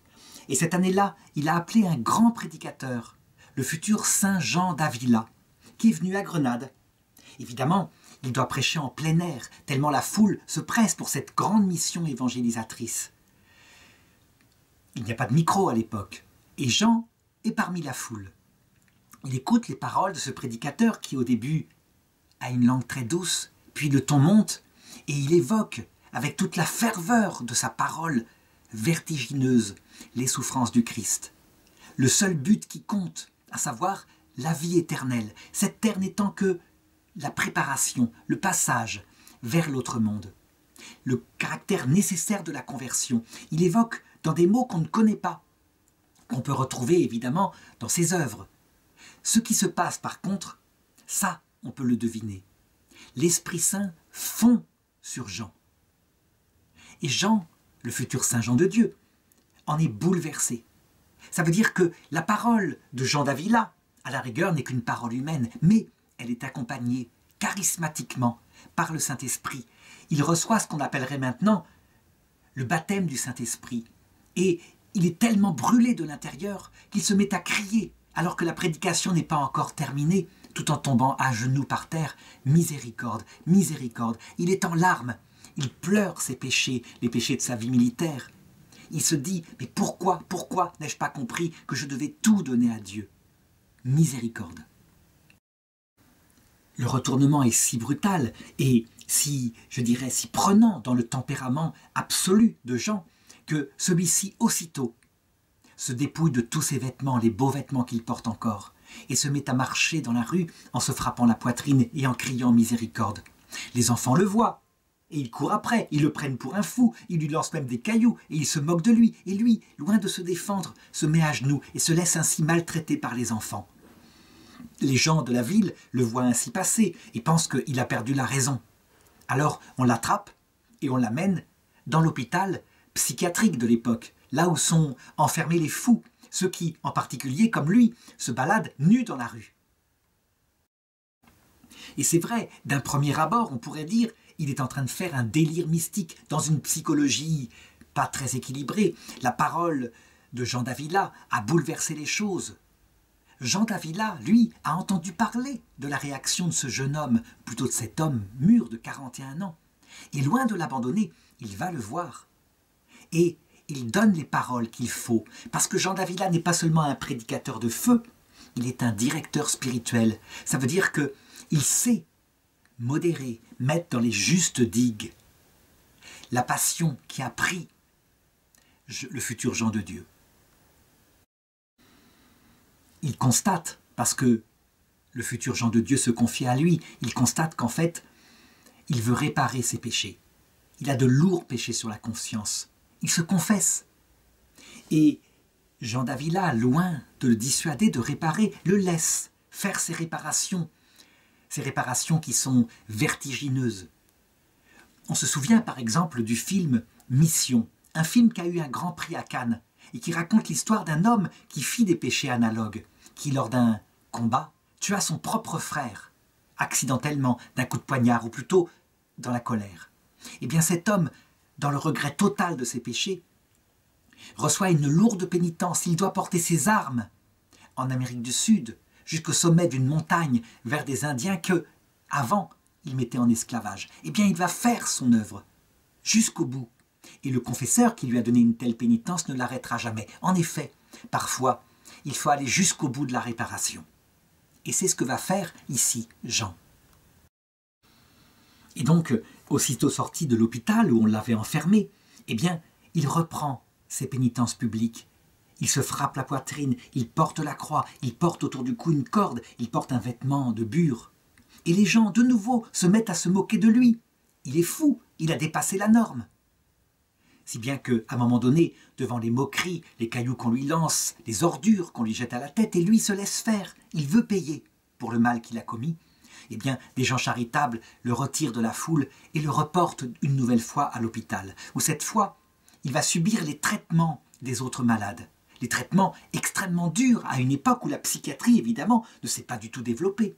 Et cette année-là, il a appelé un grand prédicateur, le futur Saint Jean d'Avila, qui est venu à Grenade. Évidemment, il doit prêcher en plein air, tellement la foule se presse pour cette grande mission évangélisatrice. Il n'y a pas de micro à l'époque, et Jean est parmi la foule. Il écoute les paroles de ce prédicateur qui, au début, a une langue très douce, puis le ton monte, et il évoque, avec toute la ferveur de sa parole vertigineuse, les souffrances du Christ. Le seul but qui compte, à savoir la vie éternelle, cette terre n'étant que la préparation, le passage vers l'autre monde. Le caractère nécessaire de la conversion. Il évoque dans des mots qu'on ne connaît pas, qu'on peut retrouver évidemment dans ses œuvres. Ce qui se passe par contre, ça, on peut le deviner. L'Esprit Saint fond sur Jean. Et Jean, le futur Saint Jean de Dieu, en est bouleversé. Ça veut dire que la parole de Jean d'Avila, à la rigueur, n'est qu'une parole humaine, mais elle est accompagnée charismatiquement par le Saint-Esprit. Il reçoit ce qu'on appellerait maintenant le baptême du Saint-Esprit. Et il est tellement brûlé de l'intérieur qu'il se met à crier, alors que la prédication n'est pas encore terminée, tout en tombant à genoux par terre. Miséricorde, miséricorde. Il est en larmes. Il pleure ses péchés, les péchés de sa vie militaire. Il se dit, mais pourquoi n'ai-je pas compris que je devais tout donner à Dieu? Miséricorde. Le retournement est si brutal et si prenant dans le tempérament absolu de Jean, que celui-ci aussitôt se dépouille de tous ses vêtements, les beaux vêtements qu'il porte encore, et se met à marcher dans la rue en se frappant la poitrine et en criant miséricorde. Les enfants le voient, Et ils courent après, ils le prennent pour un fou, ils lui lancent même des cailloux et ils se moquent de lui. Et lui, loin de se défendre, se met à genoux et se laisse ainsi maltraiter par les enfants. Les gens de la ville le voient ainsi passer et pensent qu'il a perdu la raison. Alors on l'attrape et on l'amène dans l'hôpital psychiatrique de l'époque, là où sont enfermés les fous, ceux qui, en particulier comme lui, se baladent nus dans la rue. Et c'est vrai, d'un premier abord, on pourrait dire, il est en train de faire un délire mystique dans une psychologie pas très équilibrée. La parole de Jean d'Avila a bouleversé les choses. Jean d'Avila, lui, a entendu parler de la réaction de ce jeune homme, plutôt de cet homme mûr de 41 ans. Et loin de l'abandonner, il va le voir. Et il donne les paroles qu'il faut, parce que Jean d'Avila n'est pas seulement un prédicateur de feu, il est un directeur spirituel. Ça veut dire qu'il sait modérer, mettre dans les justes digues la passion qui a pris le futur Jean de Dieu. Il constate, parce que le futur Jean de Dieu se confie à lui, il constate qu'en fait, il veut réparer ses péchés. Il a de lourds péchés sur la conscience. Il se confesse. Et Jean d'Avila, loin de le dissuader de réparer, le laisse faire ces réparations qui sont vertigineuses. On se souvient par exemple du film Mission, un film qui a eu un grand prix à Cannes et qui raconte l'histoire d'un homme qui fit des péchés analogues, qui lors d'un combat tua son propre frère, accidentellement, d'un coup de poignard, ou plutôt dans la colère. Eh bien cet homme, dans le regret total de ses péchés, reçoit une lourde pénitence. Il doit porter ses armes en Amérique du Sud, jusqu'au sommet d'une montagne, vers des Indiens que, avant, il mettait en esclavage. Eh bien, il va faire son œuvre, jusqu'au bout. Et le confesseur qui lui a donné une telle pénitence ne l'arrêtera jamais. En effet, parfois, il faut aller jusqu'au bout de la réparation. Et c'est ce que va faire ici Jean. Et donc, aussitôt sorti de l'hôpital où on l'avait enfermé, eh bien, il reprend ses pénitences publiques. Il se frappe la poitrine, il porte la croix, il porte autour du cou une corde, il porte un vêtement de bure. Et les gens, de nouveau, se mettent à se moquer de lui. Il est fou, il a dépassé la norme. Si bien qu'à un moment donné, devant les moqueries, les cailloux qu'on lui lance, les ordures qu'on lui jette à la tête, et lui se laisse faire, il veut payer pour le mal qu'il a commis, eh bien, des gens charitables le retirent de la foule et le reportent une nouvelle fois à l'hôpital, où cette fois, il va subir les traitements des autres malades. Les traitements extrêmement durs à une époque où la psychiatrie, évidemment, ne s'est pas du tout développée.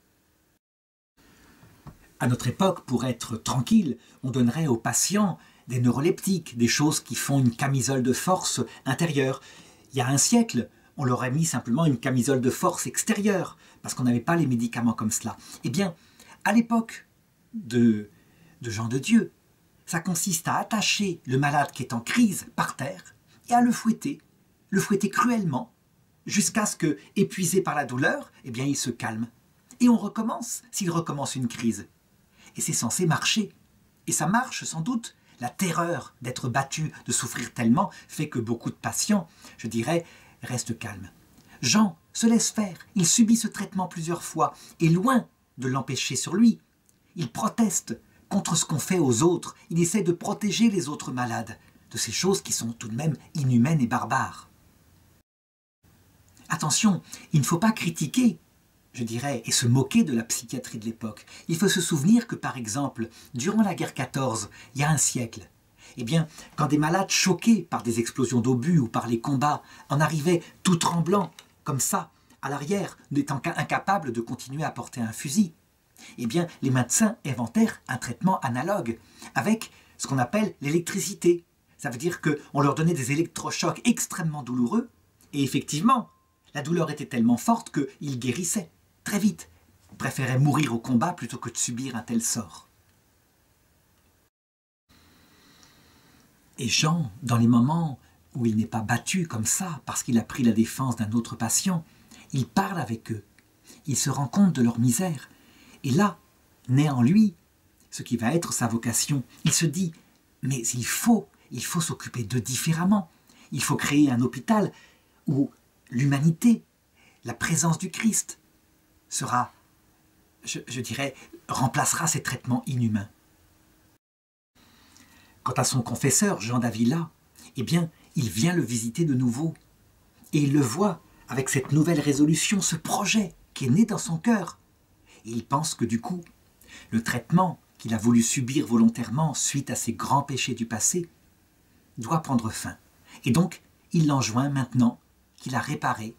À notre époque, pour être tranquille, on donnerait aux patients des neuroleptiques, des choses qui font une camisole de force intérieure. Il y a un siècle, on leur a mis simplement une camisole de force extérieure, parce qu'on n'avait pas les médicaments comme cela. Eh bien, à l'époque de Jean de Dieu, ça consiste à attacher le malade qui est en crise par terre et à le fouetter cruellement, jusqu'à ce que, épuisé par la douleur, eh bien, il se calme. Et on recommence, s'il recommence une crise. Et c'est censé marcher. Et ça marche sans doute. La terreur d'être battu, de souffrir tellement, fait que beaucoup de patients, je dirais, restent calmes. Jean se laisse faire, il subit ce traitement plusieurs fois, et loin de l'empêcher sur lui, il proteste contre ce qu'on fait aux autres, il essaie de protéger les autres malades de ces choses qui sont tout de même inhumaines et barbares. Attention, il ne faut pas critiquer, je dirais, et se moquer de la psychiatrie de l'époque. Il faut se souvenir que, par exemple, durant la guerre 14, il y a un siècle, eh bien, quand des malades choqués par des explosions d'obus ou par les combats en arrivaient tout tremblants, comme ça, à l'arrière, n'étant incapables de continuer à porter un fusil, eh bien, les médecins inventèrent un traitement analogue, avec ce qu'on appelle l'électricité. Ça veut dire qu'on leur donnait des électrochocs extrêmement douloureux, et effectivement, la douleur était tellement forte qu'ils guérissaient très vite, préféraient mourir au combat plutôt que de subir un tel sort. Et Jean, dans les moments où il n'est pas battu comme ça, parce qu'il a pris la défense d'un autre patient, il parle avec eux, il se rend compte de leur misère, et là, naît en lui ce qui va être sa vocation. Il se dit, mais il faut s'occuper d'eux différemment, il faut créer un hôpital où l'humanité, la présence du Christ, je dirais, remplacera ces traitements inhumains. Quant à son confesseur, Jean d'Avila, eh bien, il vient le visiter de nouveau. Et il le voit avec cette nouvelle résolution, ce projet qui est né dans son cœur. Et il pense que du coup, le traitement qu'il a voulu subir volontairement suite à ses grands péchés du passé doit prendre fin. Et donc, il l'enjoint maintenant qu'il a réparé,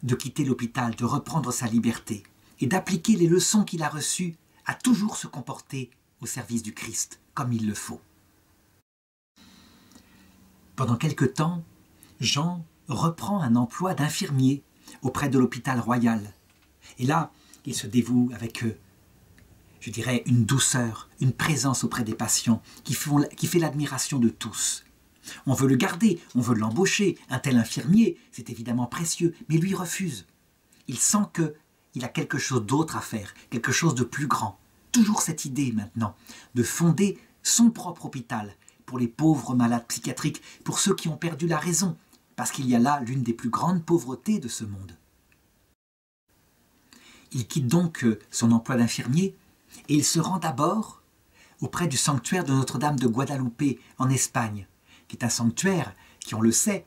de quitter l'hôpital, de reprendre sa liberté et d'appliquer les leçons qu'il a reçues à toujours se comporter au service du Christ comme il le faut. Pendant quelque temps, Jean reprend un emploi d'infirmier auprès de l'hôpital royal. Et là, il se dévoue avec, je dirais, une douceur, une présence auprès des patients qui fait l'admiration de tous. On veut le garder, on veut l'embaucher. Un tel infirmier, c'est évidemment précieux, mais lui refuse. Il sent qu'il a quelque chose d'autre à faire, quelque chose de plus grand. Toujours cette idée maintenant de fonder son propre hôpital pour les pauvres malades psychiatriques, pour ceux qui ont perdu la raison, parce qu'il y a là l'une des plus grandes pauvretés de ce monde. Il quitte donc son emploi d'infirmier et il se rend d'abord auprès du sanctuaire de Notre-Dame de Guadalupe en Espagne, qui est un sanctuaire qui, on le sait,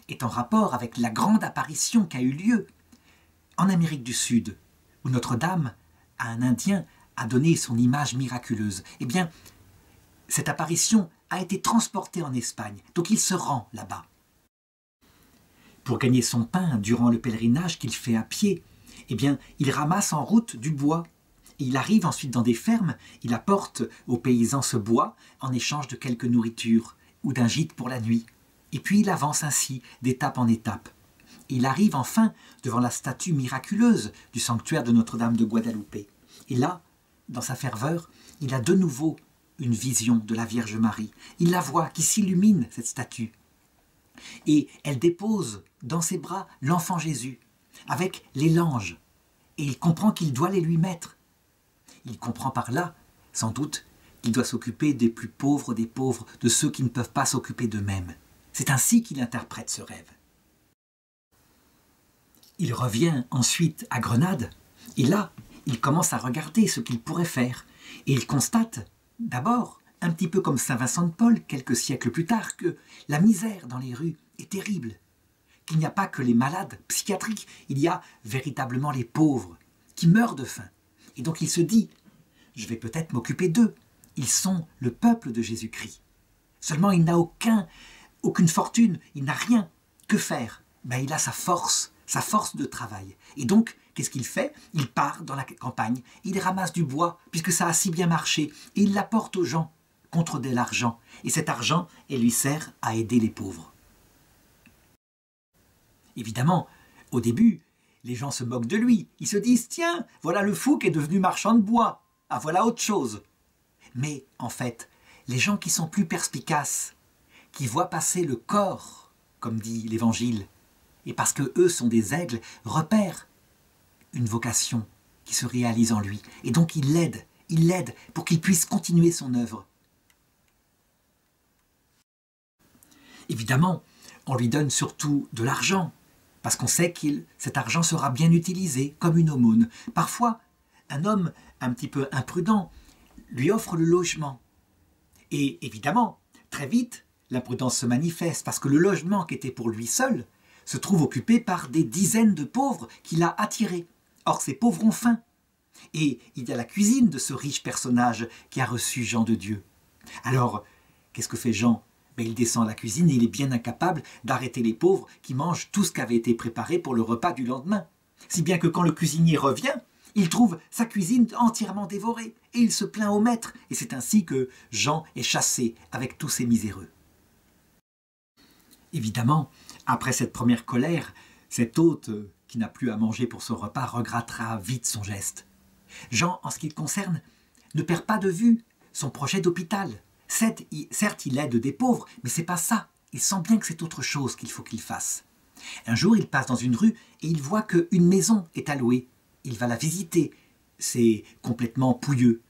est en rapport avec la grande apparition qui a eu lieu en Amérique du Sud, où Notre-Dame, à un Indien, a donné son image miraculeuse. Eh bien, cette apparition a été transportée en Espagne, donc il se rend là-bas. Pour gagner son pain durant le pèlerinage qu'il fait à pied, eh bien, il ramasse en route du bois. Il arrive ensuite dans des fermes, il apporte aux paysans ce bois en échange de quelques nourritures ou d'un gîte pour la nuit. Et puis il avance ainsi, d'étape en étape. Il arrive enfin devant la statue miraculeuse du sanctuaire de Notre-Dame de Guadalupe. Et là, dans sa ferveur, il a de nouveau une vision de la Vierge Marie. Il la voit qui s'illumine, cette statue. Et elle dépose dans ses bras l'enfant Jésus, avec les langes. Et il comprend qu'il doit les lui mettre. Il comprend par là, sans doute, qu'il doit s'occuper des plus pauvres des pauvres, de ceux qui ne peuvent pas s'occuper d'eux-mêmes. C'est ainsi qu'il interprète ce rêve. Il revient ensuite à Grenade, et là, il commence à regarder ce qu'il pourrait faire. Et il constate, d'abord, un petit peu comme saint Vincent de Paul, quelques siècles plus tard, que la misère dans les rues est terrible. Qu'il n'y a pas que les malades psychiatriques, il y a véritablement les pauvres qui meurent de faim. Et donc il se dit, je vais peut-être m'occuper d'eux. Ils sont le peuple de Jésus-Christ. Seulement il n'a aucune fortune, il n'a rien. Que faire? Il a sa force de travail. Et donc, qu'est-ce qu'il fait? Il part dans la campagne, il ramasse du bois, puisque ça a si bien marché, et il l'apporte aux gens contre de l'argent. Et cet argent, il lui sert à aider les pauvres. Évidemment, au début, les gens se moquent de lui. Ils se disent, tiens, voilà le fou qui est devenu marchand de bois. Ah, voilà autre chose. Mais, en fait, les gens qui sont plus perspicaces, qui voient passer le corps, comme dit l'Évangile, et parce que eux sont des aigles, repèrent une vocation qui se réalise en lui. Et donc il l'aide pour qu'il puisse continuer son œuvre. Évidemment, on lui donne surtout de l'argent, parce qu'on sait que cet argent sera bien utilisé comme une aumône. Parfois, un homme un petit peu imprudent lui offre le logement. Et évidemment, très vite, l'imprudence se manifeste, parce que le logement qui était pour lui seul se trouve occupé par des dizaines de pauvres qu'il a attirés. Or, ces pauvres ont faim. Et il y a la cuisine de ce riche personnage qui a reçu Jean de Dieu. Alors, qu'est-ce que fait Jean? Il descend à la cuisine et il est bien incapable d'arrêter les pauvres qui mangent tout ce qui avait été préparé pour le repas du lendemain. Si bien que quand le cuisinier revient, il trouve sa cuisine entièrement dévorée et il se plaint au maître. Et c'est ainsi que Jean est chassé avec tous ces miséreux. Évidemment, après cette première colère, cet hôte qui n'a plus à manger pour son repas regrettera vite son geste. Jean, en ce qui le concerne, ne perd pas de vue son projet d'hôpital. Certes, il aide des pauvres, mais c'est pas ça. Il sent bien que c'est autre chose qu'il faut qu'il fasse. Un jour, il passe dans une rue et il voit qu'une maison est à louer. Il va la visiter. C'est complètement pouilleux.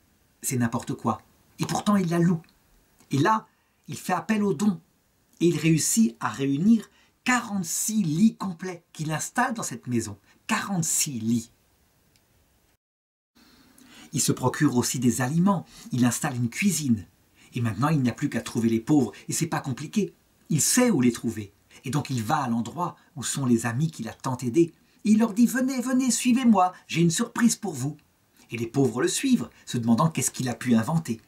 C'est n'importe quoi. Et pourtant, il la loue. Et là, il fait appel aux dons. Et il réussit à réunir 46 lits complets qu'il installe dans cette maison. 46 lits. Il se procure aussi des aliments. Il installe une cuisine. Et maintenant, il n'y a plus qu'à trouver les pauvres. Et c'est pas compliqué. Il sait où les trouver. Et donc il va à l'endroit où sont les amis qu'il a tant aidés. Et il leur dit « Venez, venez, suivez-moi, j'ai une surprise pour vous. » Et les pauvres le suivent, se demandant qu'est-ce qu'il a pu inventer.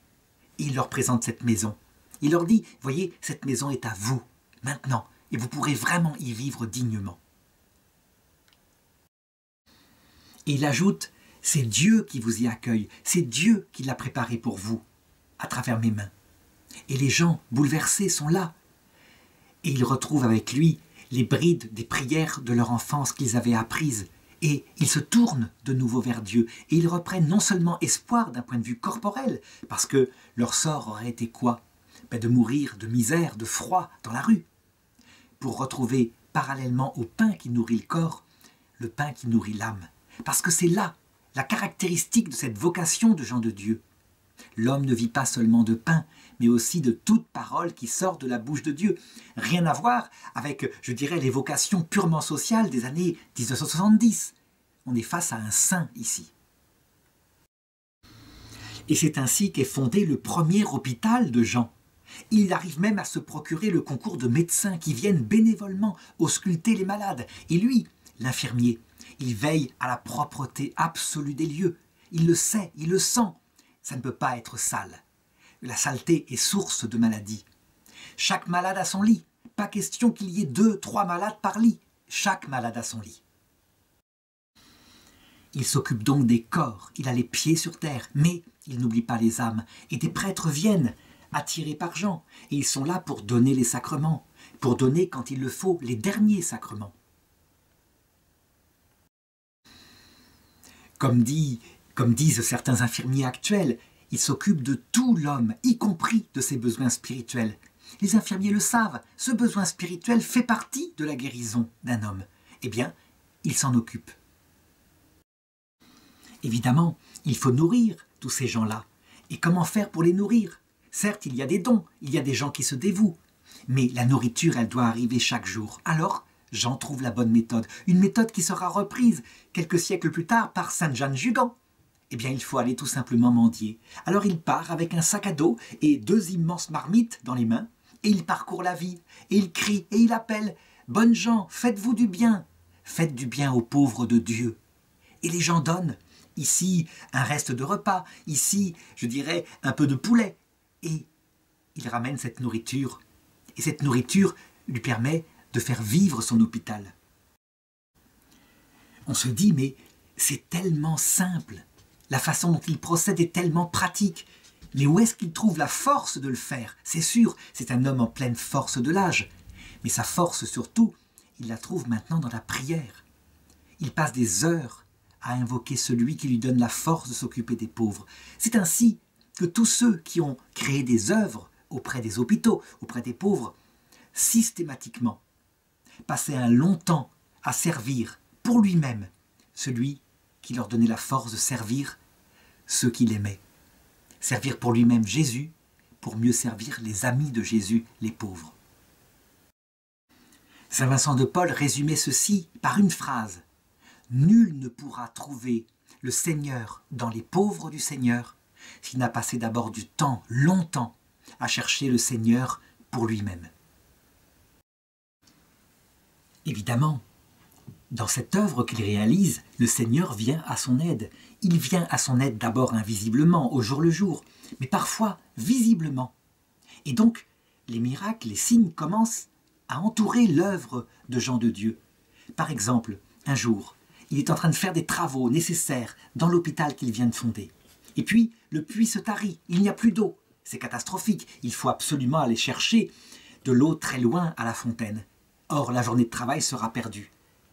Et il leur présente cette maison. Il leur dit « Voyez, cette maison est à vous, maintenant, et vous pourrez vraiment y vivre dignement. » Et il ajoute « C'est Dieu qui vous y accueille, c'est Dieu qui l'a préparé pour vous, à travers mes mains. » Et les gens bouleversés sont là. Et ils retrouvent avec lui les brides des prières de leur enfance qu'ils avaient apprises. Et ils se tournent de nouveau vers Dieu. Et ils reprennent non seulement espoir d'un point de vue corporel, parce que leur sort aurait été quoi? De mourir de misère, de froid dans la rue, pour retrouver parallèlement au pain qui nourrit le corps, le pain qui nourrit l'âme. Parce que c'est là la caractéristique de cette vocation de gens de Dieu. L'homme ne vit pas seulement de pain, mais aussi de toute parole qui sort de la bouche de Dieu. Rien à voir avec, je dirais, les vocations purement sociales des années 1970. On est face à un saint ici. Et c'est ainsi qu'est fondé le premier hôpital de Jean. Il arrive même à se procurer le concours de médecins qui viennent bénévolement ausculter les malades. Et lui, l'infirmier, il veille à la propreté absolue des lieux. Il le sait, il le sent. Ça ne peut pas être sale. La saleté est source de maladie. Chaque malade a son lit. Pas question qu'il y ait 2, 3 malades par lit. Chaque malade a son lit. Il s'occupe donc des corps. Il a les pieds sur terre. Mais il n'oublie pas les âmes. Et des prêtres viennent, attirés par Jean. Et ils sont là pour donner les sacrements. Pour donner, quand il le faut, les derniers sacrements. Comme disent certains infirmiers actuels, il s'occupe de tout l'homme, y compris de ses besoins spirituels. Les infirmiers le savent, ce besoin spirituel fait partie de la guérison d'un homme. Eh bien, il s'en occupe. Évidemment, il faut nourrir tous ces gens-là. Et comment faire pour les nourrir? Certes, il y a des dons, il y a des gens qui se dévouent. Mais la nourriture, elle doit arriver chaque jour. Alors, Jean trouve la bonne méthode. Une méthode qui sera reprise quelques siècles plus tard par Sainte Jeanne Jugan. Eh bien, il faut aller tout simplement mendier. Alors il part avec un sac à dos et 2 immenses marmites dans les mains, et il parcourt la ville, et il crie, et il appelle « Bonnes gens, faites-vous du bien, faites du bien aux pauvres de Dieu. » Et les gens donnent. Ici, un reste de repas, ici, je dirais, un peu de poulet. Et il ramène cette nourriture. Et cette nourriture lui permet de faire vivre son hôpital. On se dit, mais c'est tellement simple. La façon dont il procède est tellement pratique. Mais où est-ce qu'il trouve la force de le faire? C'est sûr, c'est un homme en pleine force de l'âge. Mais sa force surtout, il la trouve maintenant dans la prière. Il passe des heures à invoquer celui qui lui donne la force de s'occuper des pauvres. C'est ainsi que tous ceux qui ont créé des œuvres auprès des hôpitaux, auprès des pauvres, systématiquement, passaient un long temps à servir pour lui-même celui qui leur donnait la force de servir ceux qu'il aimait. Servir pour lui-même Jésus, pour mieux servir les amis de Jésus, les pauvres. Saint Vincent de Paul résumait ceci par une phrase. « Nul ne pourra trouver le Seigneur dans les pauvres du Seigneur s'il n'a passé d'abord du temps, longtemps, à chercher le Seigneur pour lui-même. » Évidemment, dans cette œuvre qu'il réalise, le Seigneur vient à son aide. Il vient à son aide d'abord invisiblement, au jour le jour, mais parfois visiblement. Et donc, les miracles, les signes commencent à entourer l'œuvre de gens de Dieu. Par exemple, un jour, il est en train de faire des travaux nécessaires dans l'hôpital qu'il vient de fonder. Et puis, le puits se tarit, il n'y a plus d'eau. C'est catastrophique, il faut absolument aller chercher de l'eau très loin à la fontaine. Or, la journée de travail sera perdue.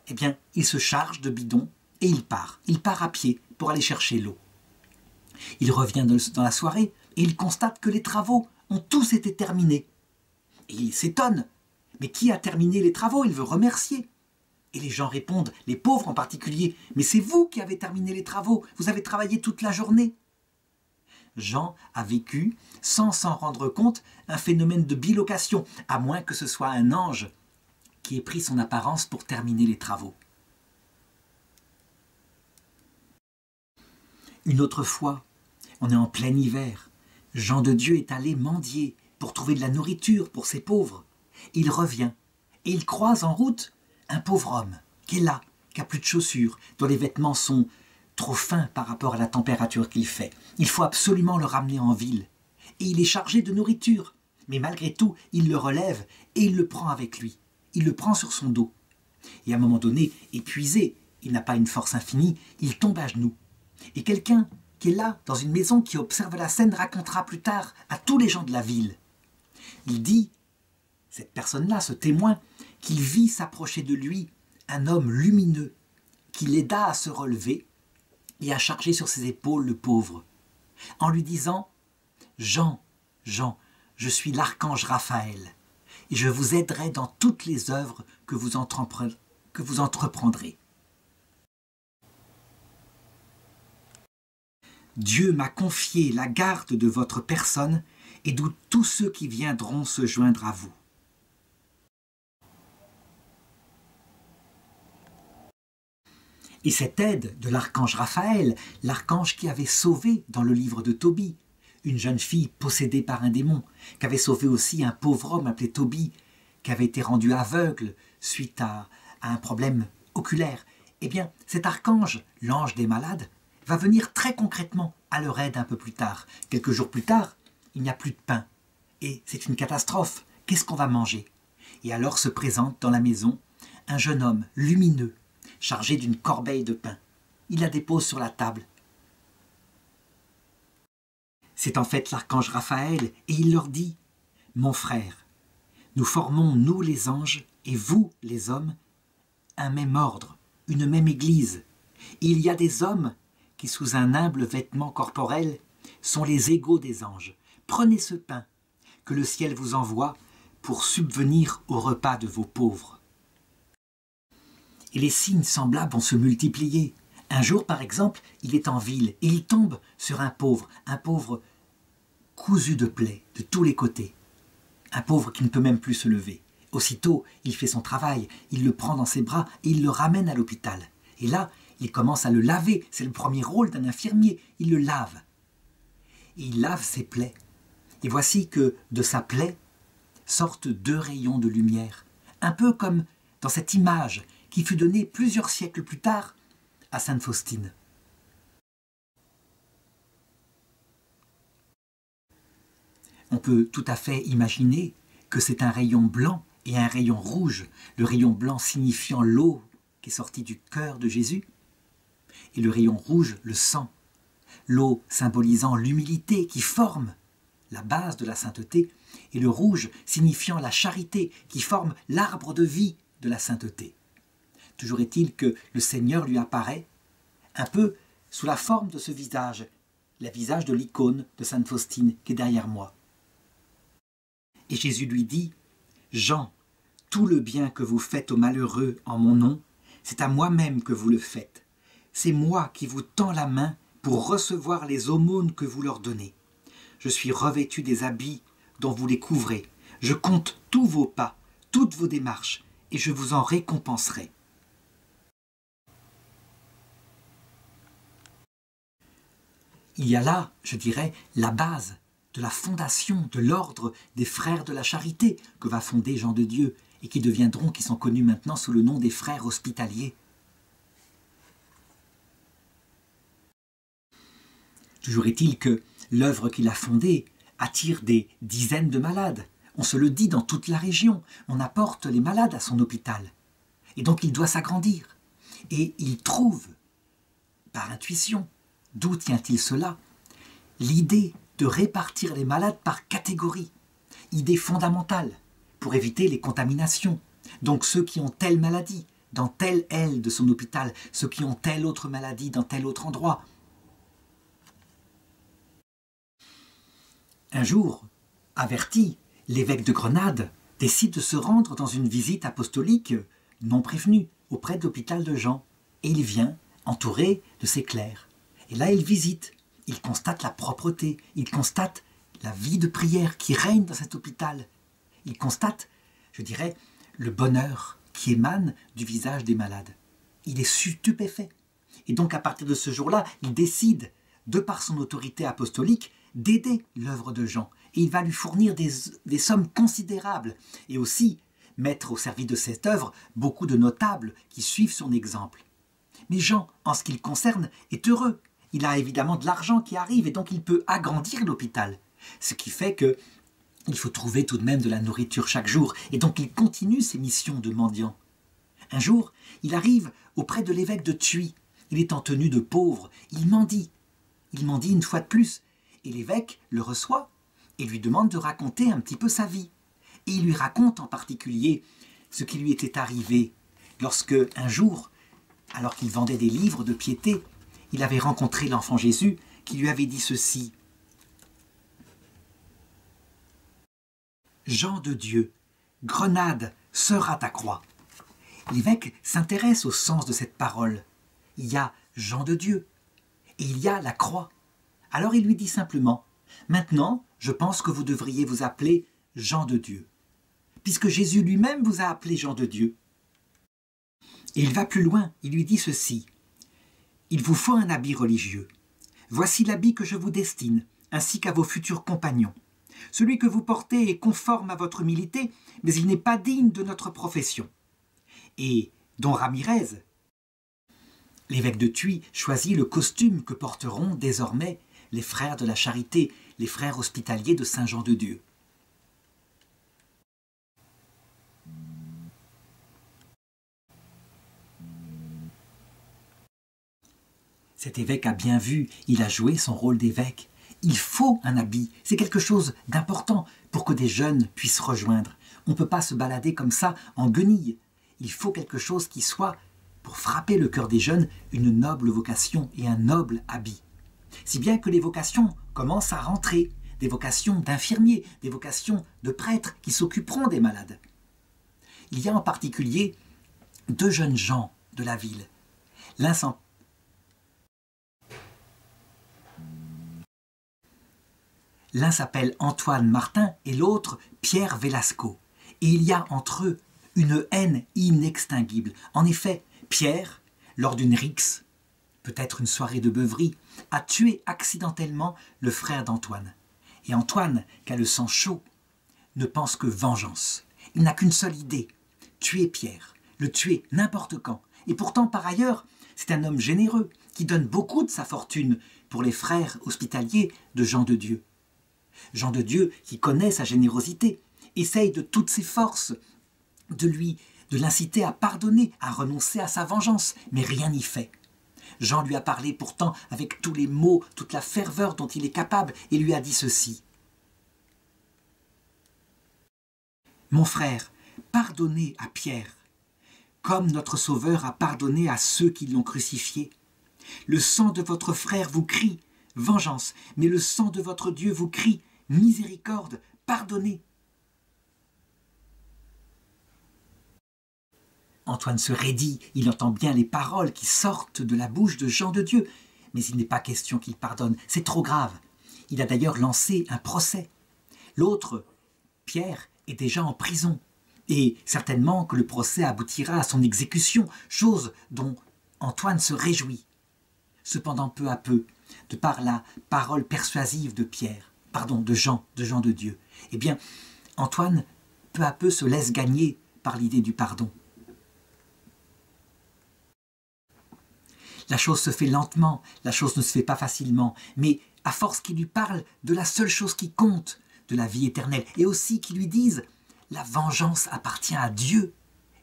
Eh bien, il se charge de bidons et il part. Il part à pied pour aller chercher l'eau. Il revient dans la soirée et il constate que les travaux ont tous été terminés. Et il s'étonne. Mais qui a terminé les travaux? Il veut remercier. Et les gens répondent, les pauvres en particulier, « Mais c'est vous qui avez terminé les travaux, vous avez travaillé toute la journée. » Jean a vécu, sans s'en rendre compte, un phénomène de bilocation, à moins que ce soit un ange qui ait pris son apparence pour terminer les travaux. Une autre fois, on est en plein hiver. Jean de Dieu est allé mendier pour trouver de la nourriture pour ces pauvres. Il revient et il croise en route un pauvre homme qui est là, qui n'a plus de chaussures, dont les vêtements sont trop fins par rapport à la température qu'il fait. Il faut absolument le ramener en ville. Et il est chargé de nourriture. Mais malgré tout, il le relève et il le prend avec lui. Il le prend sur son dos. Et à un moment donné, épuisé, il n'a pas une force infinie, il tombe à genoux. Et quelqu'un qui est là, dans une maison, qui observe la scène, racontera plus tard à tous les gens de la ville. Il dit, cette personne-là, ce témoin, qu'il vit s'approcher de lui un homme lumineux qui l'aida à se relever et à charger sur ses épaules le pauvre, en lui disant « Jean, Jean, je suis l'archange Raphaël, et je vous aiderai dans toutes les œuvres que vous entreprendrez. Dieu m'a confié la garde de votre personne et de tous ceux qui viendront se joindre à vous. » Et cette aide de l'archange Raphaël, l'archange qui avait sauvé dans le livre de Tobie, une jeune fille possédée par un démon, qui avait sauvé aussi un pauvre homme appelé Tobie, qui avait été rendu aveugle suite à un problème oculaire. Eh bien, cet archange, l'ange des malades, va venir très concrètement à leur aide un peu plus tard. Quelques jours plus tard, il n'y a plus de pain. Et c'est une catastrophe. Qu'est-ce qu'on va manger? Et alors se présente dans la maison un jeune homme lumineux, chargé d'une corbeille de pain. Il la dépose sur la table. C'est en fait l'archange Raphaël, et il leur dit « Mon frère, nous formons, nous les anges, et vous les hommes, un même ordre, une même église. Il y a des hommes qui, sous un humble vêtement corporel, sont les égaux des anges. Prenez ce pain que le ciel vous envoie pour subvenir au repas de vos pauvres. » Et les signes semblables vont se multiplier. Un jour, par exemple, il est en ville et il tombe sur un pauvre cousu de plaies de tous les côtés. Un pauvre qui ne peut même plus se lever. Aussitôt, il fait son travail, il le prend dans ses bras et il le ramène à l'hôpital. Et là, il commence à le laver. C'est le premier rôle d'un infirmier. Il le lave. Et il lave ses plaies. Et voici que de sa plaie sortent 2 rayons de lumière. Un peu comme dans cette image qui fut donnée plusieurs siècles plus tard à Sainte Faustine. On peut tout à fait imaginer que c'est un rayon blanc et un rayon rouge, le rayon blanc signifiant l'eau qui est sortie du cœur de Jésus, et le rayon rouge, le sang, l'eau symbolisant l'humilité qui forme la base de la sainteté, et le rouge signifiant la charité qui forme l'arbre de vie de la sainteté. Toujours est-il que le Seigneur lui apparaît un peu sous la forme de ce visage, le visage de l'icône de Sainte Faustine qui est derrière moi. Et Jésus lui dit « Jean, tout le bien que vous faites aux malheureux en mon nom, c'est à moi-même que vous le faites. C'est moi qui vous tends la main pour recevoir les aumônes que vous leur donnez. Je suis revêtu des habits dont vous les couvrez. Je compte tous vos pas, toutes vos démarches, et je vous en récompenserai. » Il y a là, je dirais, la base de la fondation de l'ordre des frères de la charité que va fonder Jean de Dieu et qui sont connus maintenant sous le nom des frères hospitaliers. Toujours est-il que l'œuvre qu'il a fondée attire des dizaines de malades. On se le dit dans toute la région, on apporte les malades à son hôpital. Et donc il doit s'agrandir. Et il trouve, par intuition, d'où tient-il cela? L'idée de répartir les malades par catégorie, idée fondamentale pour éviter les contaminations. Donc ceux qui ont telle maladie dans telle aile de son hôpital, ceux qui ont telle autre maladie dans tel autre endroit. Un jour, averti, l'évêque de Grenade décide de se rendre dans une visite apostolique non prévenue auprès de l'hôpital de Jean. Et il vient entouré de ses clercs. Et là, il visite, il constate la propreté, il constate la vie de prière qui règne dans cet hôpital. Il constate, je dirais, le bonheur qui émane du visage des malades. Il est stupéfait. Et donc, à partir de ce jour-là, il décide, de par son autorité apostolique, d'aider l'œuvre de Jean. Et il va lui fournir des sommes considérables et aussi mettre au service de cette œuvre beaucoup de notables qui suivent son exemple. Mais Jean, en ce qui le concerne, est heureux. Il a évidemment de l'argent qui arrive et donc il peut agrandir l'hôpital. Ce qui fait que il faut trouver tout de même de la nourriture chaque jour et donc il continue ses missions de mendiant. Un jour, il arrive auprès de l'évêque de Thuy. Il est en tenue de pauvre, il mendie. Il mendie une fois de plus et l'évêque le reçoit et lui demande de raconter un petit peu sa vie. Et il lui raconte en particulier ce qui lui était arrivé lorsque, un jour, alors qu'il vendait des livres de piété, il avait rencontré l'enfant Jésus qui lui avait dit ceci. « Jean de Dieu, Grenade sera ta croix. » L'évêque s'intéresse au sens de cette parole. Il y a Jean de Dieu et il y a la croix. Alors il lui dit simplement « Maintenant, je pense que vous devriez vous appeler Jean de Dieu, puisque Jésus lui-même vous a appelé Jean de Dieu. » Et il va plus loin, il lui dit ceci. « Il vous faut un habit religieux. Voici l'habit que je vous destine, ainsi qu'à vos futurs compagnons. Celui que vous portez est conforme à votre humilité, mais il n'est pas digne de notre profession. » Et Don Ramirez, l'évêque de Thuy, choisit le costume que porteront désormais les frères de la Charité, les frères hospitaliers de Saint-Jean-de-Dieu. Cet évêque a bien vu, il a joué son rôle d'évêque. Il faut un habit, c'est quelque chose d'important pour que des jeunes puissent rejoindre. On ne peut pas se balader comme ça en guenilles. Il faut quelque chose qui soit, pour frapper le cœur des jeunes, une noble vocation et un noble habit. Si bien que les vocations commencent à rentrer, des vocations d'infirmiers, des vocations de prêtres qui s'occuperont des malades. Il y a en particulier 2 jeunes gens de la ville. L'un s'appelle Antoine Martin et l'autre Pierre Velasco. Et il y a entre eux une haine inextinguible. En effet, Pierre, lors d'une rixe, peut-être une soirée de beuverie, a tué accidentellement le frère d'Antoine. Et Antoine, qui a le sang chaud, ne pense que vengeance. Il n'a qu'une seule idée, tuer Pierre, le tuer n'importe quand. Et pourtant, par ailleurs, c'est un homme généreux qui donne beaucoup de sa fortune pour les frères hospitaliers de Jean de Dieu. Jean de Dieu, qui connaît sa générosité, essaye de toutes ses forces de l'inciter à pardonner, à renoncer à sa vengeance, mais rien n'y fait. Jean lui a parlé pourtant avec tous les mots, toute la ferveur dont il est capable, et lui a dit ceci. « Mon frère, pardonnez à Pierre, comme notre Sauveur a pardonné à ceux qui l'ont crucifié. Le sang de votre frère vous crie vengeance, mais le sang de votre Dieu vous crie miséricorde, pardonnez. » Antoine se raidit, il entend bien les paroles qui sortent de la bouche de Jean de Dieu, mais il n'est pas question qu'il pardonne, c'est trop grave. Il a d'ailleurs lancé un procès. L'autre, Pierre, est déjà en prison, et certainement que le procès aboutira à son exécution, chose dont Antoine se réjouit. Cependant, peu à peu, de par la parole persuasive de Jean de Dieu, eh bien, Antoine, peu à peu, se laisse gagner par l'idée du pardon. La chose se fait lentement, la chose ne se fait pas facilement, mais à force qu'il lui parle de la seule chose qui compte, de la vie éternelle, et aussi qu'il lui dise « La vengeance appartient à Dieu,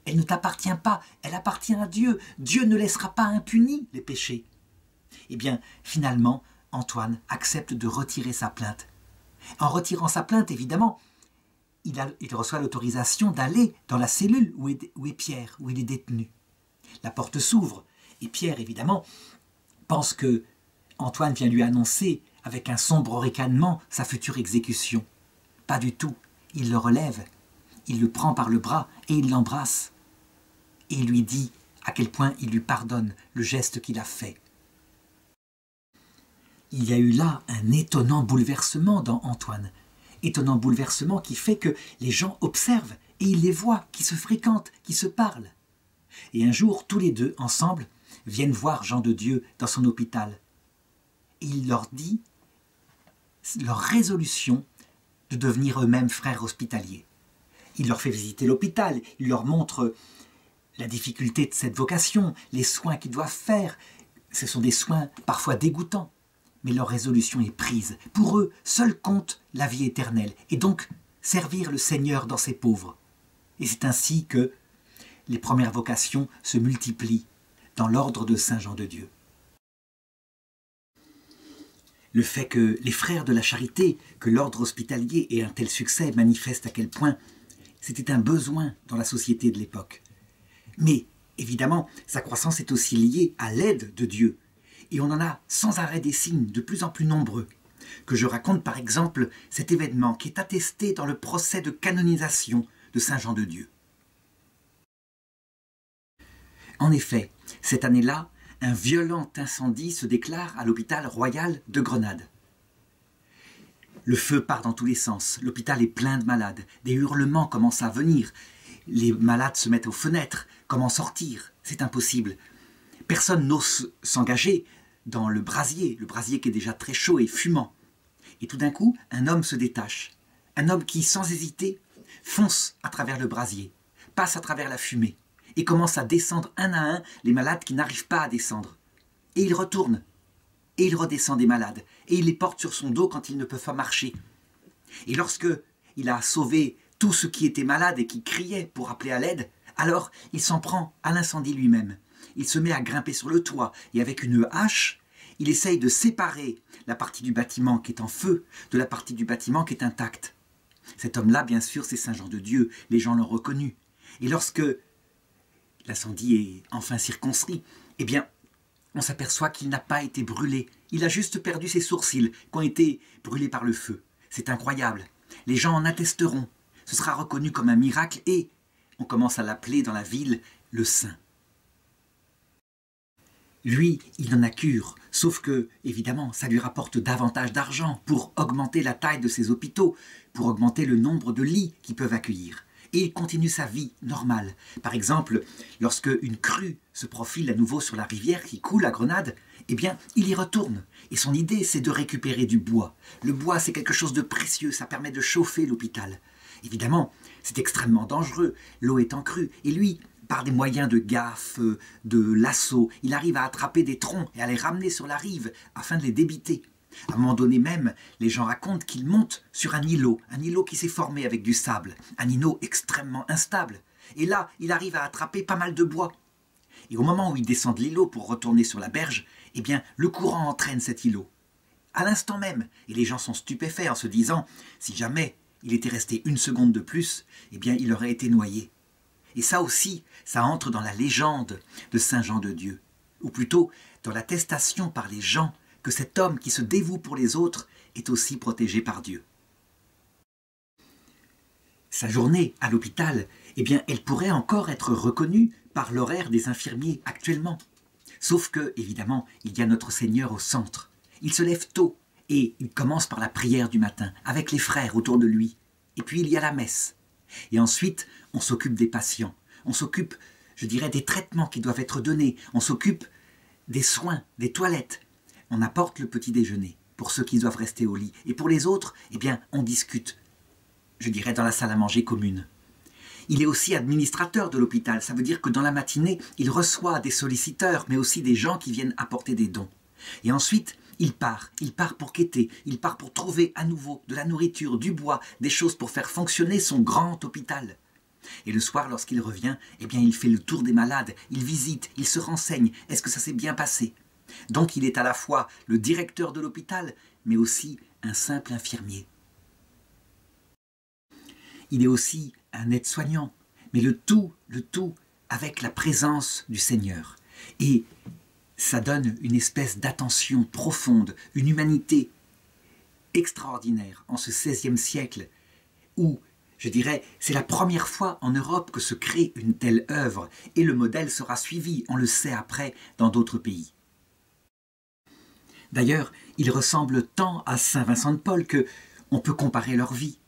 elle ne t'appartient pas, elle appartient à Dieu, Dieu ne laissera pas impunis les péchés. » Eh bien, finalement, Antoine accepte de retirer sa plainte. En retirant sa plainte, évidemment, il reçoit l'autorisation d'aller dans la cellule où est Pierre, où il est détenu. La porte s'ouvre, et Pierre, évidemment, pense que Antoine vient lui annoncer, avec un sombre ricanement, sa future exécution. Pas du tout. Il le relève, il le prend par le bras et il l'embrasse. Et il lui dit à quel point il lui pardonne le geste qu'il a fait. Il y a eu là un étonnant bouleversement dans Antoine. Étonnant bouleversement qui fait que les gens observent et ils les voient, qui se fréquentent, qui se parlent. Et un jour, tous les deux, ensemble, viennent voir Jean de Dieu dans son hôpital. Et il leur dit leur résolution de devenir eux-mêmes frères hospitaliers. Il leur fait visiter l'hôpital, il leur montre la difficulté de cette vocation, les soins qu'ils doivent faire. Ce sont des soins parfois dégoûtants, mais leur résolution est prise. Pour eux, seul compte la vie éternelle, et donc servir le Seigneur dans ses pauvres. Et c'est ainsi que les premières vocations se multiplient dans l'ordre de Saint Jean de Dieu. Le fait que les frères de la charité, que l'ordre hospitalier ait un tel succès manifeste à quel point c'était un besoin dans la société de l'époque. Mais, évidemment, sa croissance est aussi liée à l'aide de Dieu. Et on en a sans arrêt des signes de plus en plus nombreux. Que je raconte par exemple cet événement qui est attesté dans le procès de canonisation de Saint Jean de Dieu. En effet, cette année-là, un violent incendie se déclare à l'hôpital royal de Grenade. Le feu part dans tous les sens, l'hôpital est plein de malades, des hurlements commencent à venir, les malades se mettent aux fenêtres, comment sortir? C'est impossible. Personne n'ose s'engager dans le brasier qui est déjà très chaud et fumant. Et tout d'un coup, un homme se détache, un homme qui, sans hésiter, fonce à travers le brasier, passe à travers la fumée, et commence à descendre un à un les malades qui n'arrivent pas à descendre. Et il retourne, et il redescend des malades, et il les porte sur son dos quand ils ne peuvent pas marcher. Et lorsque il a sauvé tous ceux qui étaient malades et qui criaient pour appeler à l'aide, alors il s'en prend à l'incendie lui-même. Il se met à grimper sur le toit, et avec une hache, il essaye de séparer la partie du bâtiment qui est en feu de la partie du bâtiment qui est intacte. Cet homme-là, bien sûr, c'est Saint Jean de Dieu, les gens l'ont reconnu. Et lorsque l'incendie est enfin circonscrit, eh bien, on s'aperçoit qu'il n'a pas été brûlé. Il a juste perdu ses sourcils qui ont été brûlés par le feu. C'est incroyable. Les gens en attesteront. Ce sera reconnu comme un miracle et on commence à l'appeler dans la ville le Saint. Lui, il en a cure, sauf que, évidemment, ça lui rapporte davantage d'argent pour augmenter la taille de ses hôpitaux, pour augmenter le nombre de lits qu'ils peuvent accueillir. Et il continue sa vie normale. Par exemple, lorsque une crue se profile à nouveau sur la rivière qui coule à Grenade, eh bien, il y retourne. Et son idée, c'est de récupérer du bois. Le bois, c'est quelque chose de précieux, ça permet de chauffer l'hôpital. Évidemment, c'est extrêmement dangereux, l'eau est en crue. Et lui, par des moyens de gaffe, de lasso, il arrive à attraper des troncs et à les ramener sur la rive afin de les débiter. À un moment donné même, les gens racontent qu'il monte sur un îlot qui s'est formé avec du sable, un îlot extrêmement instable. Et là, il arrive à attraper pas mal de bois. Et au moment où il descend de l'îlot pour retourner sur la berge, eh bien, le courant entraîne cet îlot. À l'instant même, et les gens sont stupéfaits en se disant, si jamais il était resté une seconde de plus, eh bien, il aurait été noyé. Et ça aussi, ça entre dans la légende de Saint Jean de Dieu, ou plutôt dans l'attestation par les gens que cet homme qui se dévoue pour les autres est aussi protégé par Dieu. Sa journée à l'hôpital, eh bien, elle pourrait encore être reconnue par l'horaire des infirmiers actuellement. Sauf que, évidemment, il y a notre Seigneur au centre. Il se lève tôt et il commence par la prière du matin, avec les frères autour de lui. Et puis il y a la messe. Et ensuite, on s'occupe des patients. On s'occupe, je dirais, des traitements qui doivent être donnés. On s'occupe des soins, des toilettes. On apporte le petit déjeuner pour ceux qui doivent rester au lit. Et pour les autres, eh bien, on discute, je dirais, dans la salle à manger commune. Il est aussi administrateur de l'hôpital. Ça veut dire que dans la matinée, il reçoit des solliciteurs, mais aussi des gens qui viennent apporter des dons. Et ensuite, il part pour quêter, il part pour trouver à nouveau de la nourriture, du bois, des choses pour faire fonctionner son grand hôpital. Et le soir, lorsqu'il revient, eh bien, il fait le tour des malades, il visite, il se renseigne. Est-ce que ça s'est bien passé ? Donc il est à la fois le directeur de l'hôpital, mais aussi un simple infirmier. Il est aussi un aide-soignant, mais le tout avec la présence du Seigneur. Et ça donne une espèce d'attention profonde, une humanité extraordinaire en ce XVIe siècle, où, je dirais, c'est la première fois en Europe que se crée une telle œuvre, et le modèle sera suivi, on le sait après, dans d'autres pays. D'ailleurs, ils ressemblent tant à Saint Vincent de Paul qu'on peut comparer leur vie.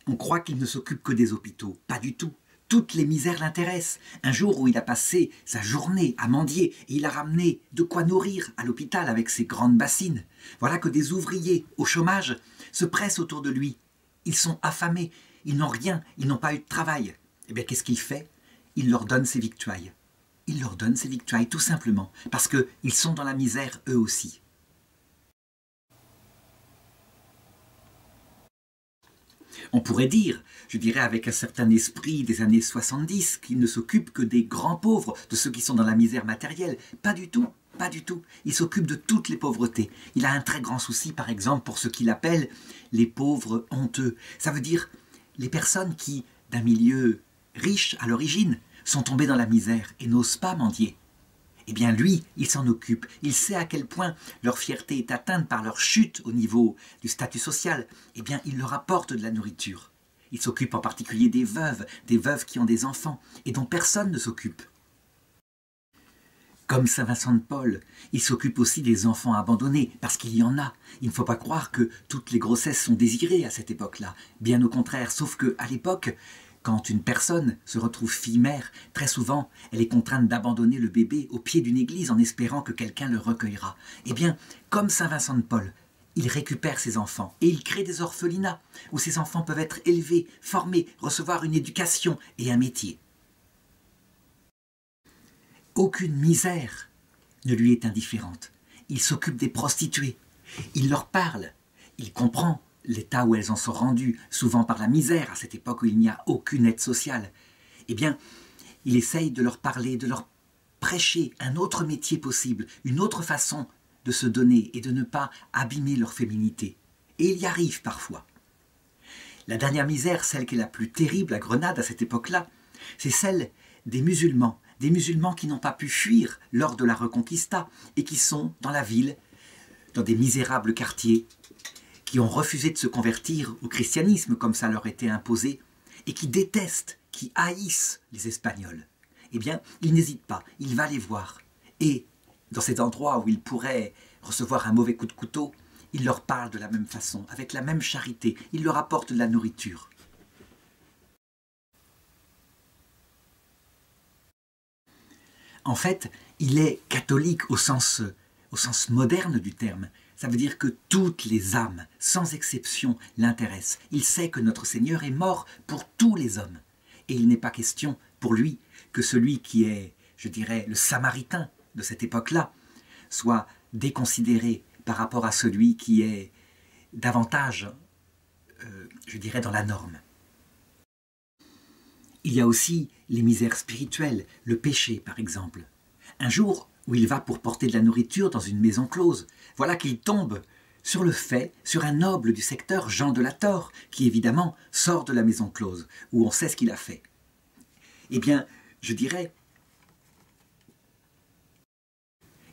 On croit qu'ils ne s'occupent que des hôpitaux. Pas du tout. toutes les misères l'intéressent. Un jour où il a passé sa journée à mendier et il a ramené de quoi nourrir à l'hôpital avec ses grandes bassines. Voilà que des ouvriers au chômage se pressent autour de lui. Ils sont affamés, ils n'ont rien, ils n'ont pas eu de travail. Eh bien, qu'est-ce qu'il fait? Il leur donne ses victuailles. Il leur donne ses victuailles, tout simplement, parce qu'ils sont dans la misère eux aussi. On pourrait dire, je dirais avec un certain esprit des années 70, qu'il ne s'occupe que des grands pauvres, de ceux qui sont dans la misère matérielle. Pas du tout, pas du tout. Il s'occupe de toutes les pauvretés. Il a un très grand souci, par exemple, pour ce qu'il appelle les pauvres honteux. Ça veut dire les personnes qui, d'un milieu riche à l'origine, sont tombées dans la misère et n'osent pas mendier. Eh bien lui, il s'en occupe. Il sait à quel point leur fierté est atteinte par leur chute au niveau du statut social. Eh bien, il leur apporte de la nourriture. Il s'occupe en particulier des veuves qui ont des enfants et dont personne ne s'occupe. Comme Saint Vincent de Paul, il s'occupe aussi des enfants abandonnés, parce qu'il y en a. Il ne faut pas croire que toutes les grossesses sont désirées à cette époque-là. Bien au contraire, sauf qu'à l'époque, quand une personne se retrouve fille-mère, très souvent, elle est contrainte d'abandonner le bébé au pied d'une église en espérant que quelqu'un le recueillera. Eh bien, comme Saint Vincent de Paul, il récupère ses enfants et il crée des orphelinats où ces enfants peuvent être élevés, formés, recevoir une éducation et un métier. Aucune misère ne lui est indifférente. Il s'occupe des prostituées, il leur parle, il comprend l'état où elles en sont rendues, souvent par la misère, à cette époque où il n'y a aucune aide sociale. Eh bien, il essaye de leur parler, de leur prêcher un autre métier possible, une autre façon de se donner et de ne pas abîmer leur féminité. Et il y arrive parfois. La dernière misère, celle qui est la plus terrible à Grenade à cette époque-là, c'est celle des musulmans qui n'ont pas pu fuir lors de la Reconquista et qui sont dans la ville, dans des misérables quartiers, qui ont refusé de se convertir au christianisme comme ça leur était imposé, et qui détestent, qui haïssent les Espagnols. Eh bien, il n'hésite pas, il va les voir. Et dans cet endroit où il pourrait recevoir un mauvais coup de couteau, il leur parle de la même façon, avec la même charité, il leur apporte de la nourriture. En fait, il est catholique au sens moderne du terme. Ça veut dire que toutes les âmes, sans exception, l'intéressent. Il sait que notre Seigneur est mort pour tous les hommes. Et il n'est pas question, pour lui, que celui qui est, je dirais, le Samaritain de cette époque-là, soit déconsidéré par rapport à celui qui est davantage, je dirais, dans la norme. Il y a aussi les misères spirituelles, le péché par exemple. Un jour où il va pour porter de la nourriture dans une maison close, voilà qu'il tombe sur le fait, sur un noble du secteur, Jean de la Torre, qui évidemment sort de la maison close, où on sait ce qu'il a fait. Eh bien, je dirais,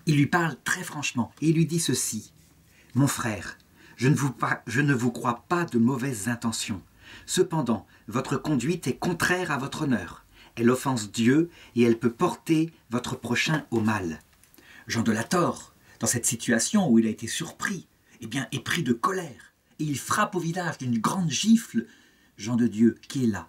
il lui parle très franchement et il lui dit ceci. « Mon frère, je ne vous crois pas de mauvaises intentions. Cependant, votre conduite est contraire à votre honneur. Elle offense Dieu et elle peut porter votre prochain au mal. » Jean de la Torre, dans cette situation où il a été surpris, eh bien, est pris de colère et il frappe au visage d'une grande gifle Jean de Dieu qui est là.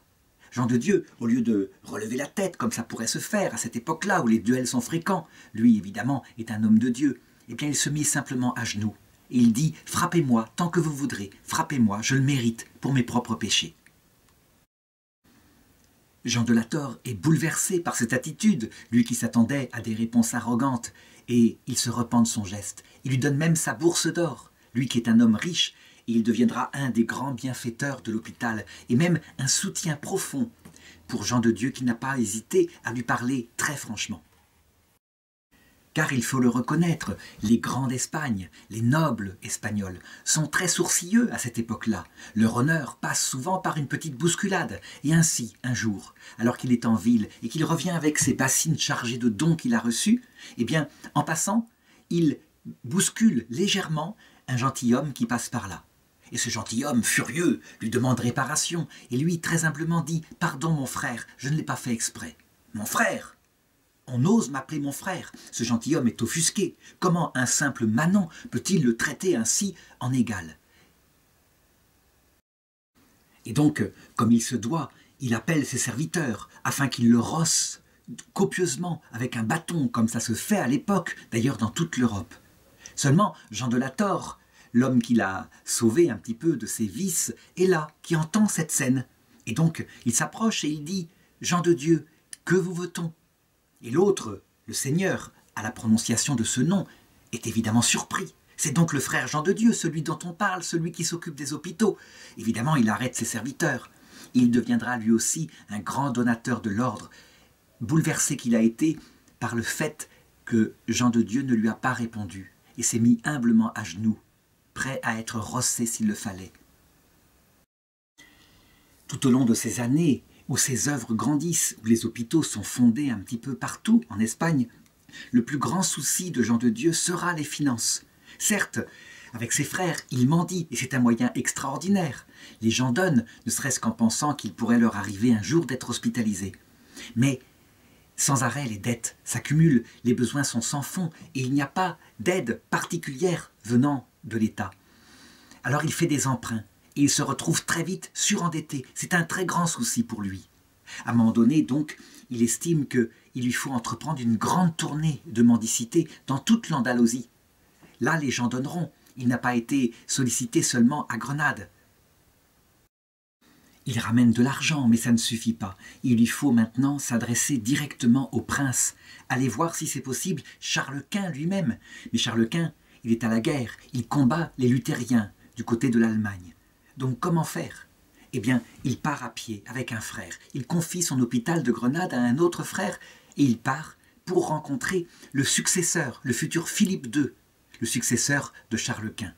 Jean de Dieu, au lieu de relever la tête comme ça pourrait se faire à cette époque-là où les duels sont fréquents, lui évidemment est un homme de Dieu, eh bien il se mit simplement à genoux et il dit « Frappez-moi tant que vous voudrez, frappez-moi, je le mérite pour mes propres péchés. » Jean de la Torre est bouleversé par cette attitude, lui qui s'attendait à des réponses arrogantes, et il se repent de son geste. Il lui donne même sa bourse d'or, lui qui est un homme riche, et il deviendra un des grands bienfaiteurs de l'hôpital, et même un soutien profond pour Jean de Dieu qui n'a pas hésité à lui parler très franchement. Car il faut le reconnaître, les grands d'Espagne, les nobles espagnols, sont très sourcilleux à cette époque-là. Leur honneur passe souvent par une petite bousculade. Et ainsi, un jour, alors qu'il est en ville et qu'il revient avec ses bassines chargées de dons qu'il a reçus, eh bien, en passant, il bouscule légèrement un gentilhomme qui passe par là. Et ce gentilhomme, furieux, lui demande réparation, et lui, très humblement, dit « Pardon, mon frère, je ne l'ai pas fait exprès. »« Mon frère !» On ose m'appeler mon frère. Ce gentilhomme est offusqué. Comment un simple manant peut-il le traiter ainsi en égal? Et donc, comme il se doit, il appelle ses serviteurs afin qu'ils le rossent copieusement avec un bâton, comme ça se fait à l'époque, d'ailleurs dans toute l'Europe. Seulement, Jean de la Torre, l'homme qui l'a sauvé un petit peu de ses vices, est là, qui entend cette scène. Et donc, il s'approche et il dit « Jean de Dieu, que vous veut-on » Et l'autre, le Seigneur, à la prononciation de ce nom, est évidemment surpris. C'est donc le frère Jean de Dieu, celui dont on parle, celui qui s'occupe des hôpitaux. Évidemment, il arrête ses serviteurs. Il deviendra lui aussi un grand donateur de l'ordre, bouleversé qu'il a été par le fait que Jean de Dieu ne lui a pas répondu et s'est mis humblement à genoux, prêt à être rossé s'il le fallait. Tout au long de ces années où ces œuvres grandissent, où les hôpitaux sont fondés un petit peu partout en Espagne, le plus grand souci de Jean de Dieu sera les finances. Certes, avec ses frères, il mendie, et c'est un moyen extraordinaire. Les gens donnent, ne serait-ce qu'en pensant qu'il pourrait leur arriver un jour d'être hospitalisés. Mais sans arrêt, les dettes s'accumulent, les besoins sont sans fond, et il n'y a pas d'aide particulière venant de l'État. Alors il fait des emprunts, et il se retrouve très vite surendetté. C'est un très grand souci pour lui. À un moment donné, donc, il estime qu'il lui faut entreprendre une grande tournée de mendicité dans toute l'Andalousie. Là, les gens donneront. Il n'a pas été sollicité seulement à Grenade. Il ramène de l'argent, mais ça ne suffit pas. Il lui faut maintenant s'adresser directement au prince, aller voir si c'est possible Charles Quint lui-même. Mais Charles Quint, il est à la guerre, il combat les luthériens du côté de l'Allemagne. Donc comment faire? Eh bien, il part à pied avec un frère. Il confie son hôpital de Grenade à un autre frère et il part pour rencontrer le successeur, le futur Philippe II, le successeur de Charles Quint.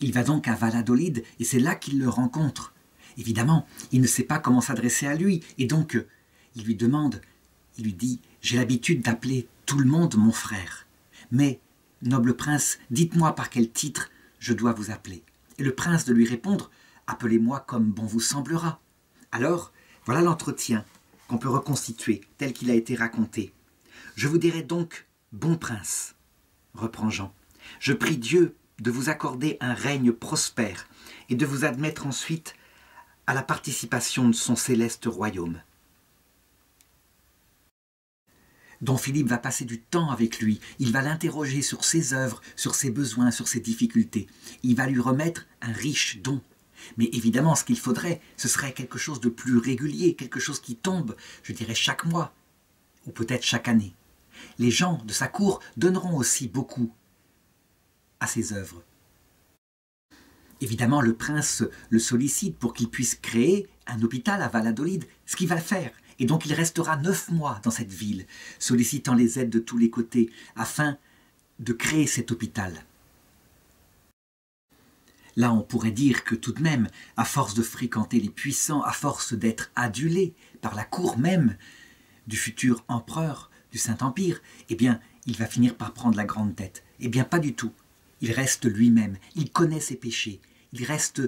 Il va donc à Valladolid et c'est là qu'il le rencontre. Évidemment, il ne sait pas comment s'adresser à lui et donc il lui demande, il lui dit « J'ai l'habitude d'appeler tout le monde mon frère, mais, noble prince, dites-moi par quel titre je dois vous appeler. » Et le prince de lui répondre « Appelez-moi comme bon vous semblera. » Alors, voilà l'entretien qu'on peut reconstituer tel qu'il a été raconté. « Je vous dirai donc, bon prince, reprend Jean, je prie Dieu de vous accorder un règne prospère et de vous admettre ensuite à la participation de son céleste royaume. » Don Philippe va passer du temps avec lui, il va l'interroger sur ses œuvres, sur ses besoins, sur ses difficultés. Il va lui remettre un riche don. Mais évidemment, ce qu'il faudrait, ce serait quelque chose de plus régulier, quelque chose qui tombe, je dirais, chaque mois, ou peut-être chaque année. Les gens de sa cour donneront aussi beaucoup à ses œuvres. Évidemment, le prince le sollicite pour qu'il puisse créer un hôpital à Valladolid, ce qu'il va faire. Et donc il restera 9 mois dans cette ville, sollicitant les aides de tous les côtés, afin de créer cet hôpital. Là, on pourrait dire que tout de même, à force de fréquenter les puissants, à force d'être adulé par la cour même du futur empereur du Saint-Empire, eh bien, il va finir par prendre la grande tête. Eh bien, pas du tout. Il reste lui-même, il connaît ses péchés, il reste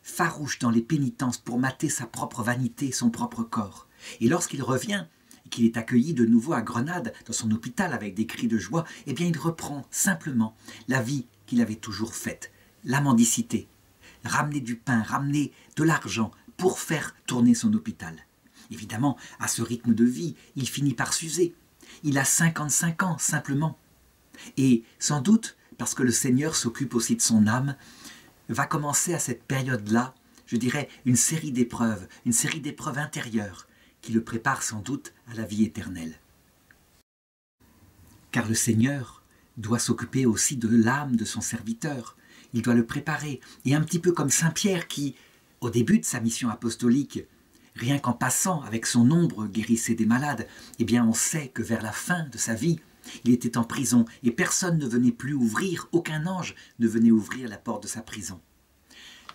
farouche dans les pénitences pour mater sa propre vanité, son propre corps. Et lorsqu'il revient, et qu'il est accueilli de nouveau à Grenade, dans son hôpital avec des cris de joie, eh bien il reprend simplement la vie qu'il avait toujours faite, la mendicité, ramener du pain, ramener de l'argent pour faire tourner son hôpital. Évidemment, à ce rythme de vie, il finit par s'user. Il a 55 ans, simplement. Et sans doute, parce que le Seigneur s'occupe aussi de son âme, va commencer à cette période-là, je dirais, une série d'épreuves intérieures, qui le prépare sans doute à la vie éternelle. Car le Seigneur doit s'occuper aussi de l'âme de son serviteur. Il doit le préparer. Et un petit peu comme Saint Pierre qui, au début de sa mission apostolique, rien qu'en passant avec son ombre guérissait des malades, eh bien on sait que vers la fin de sa vie, il était en prison et personne ne venait plus ouvrir, aucun ange ne venait ouvrir la porte de sa prison.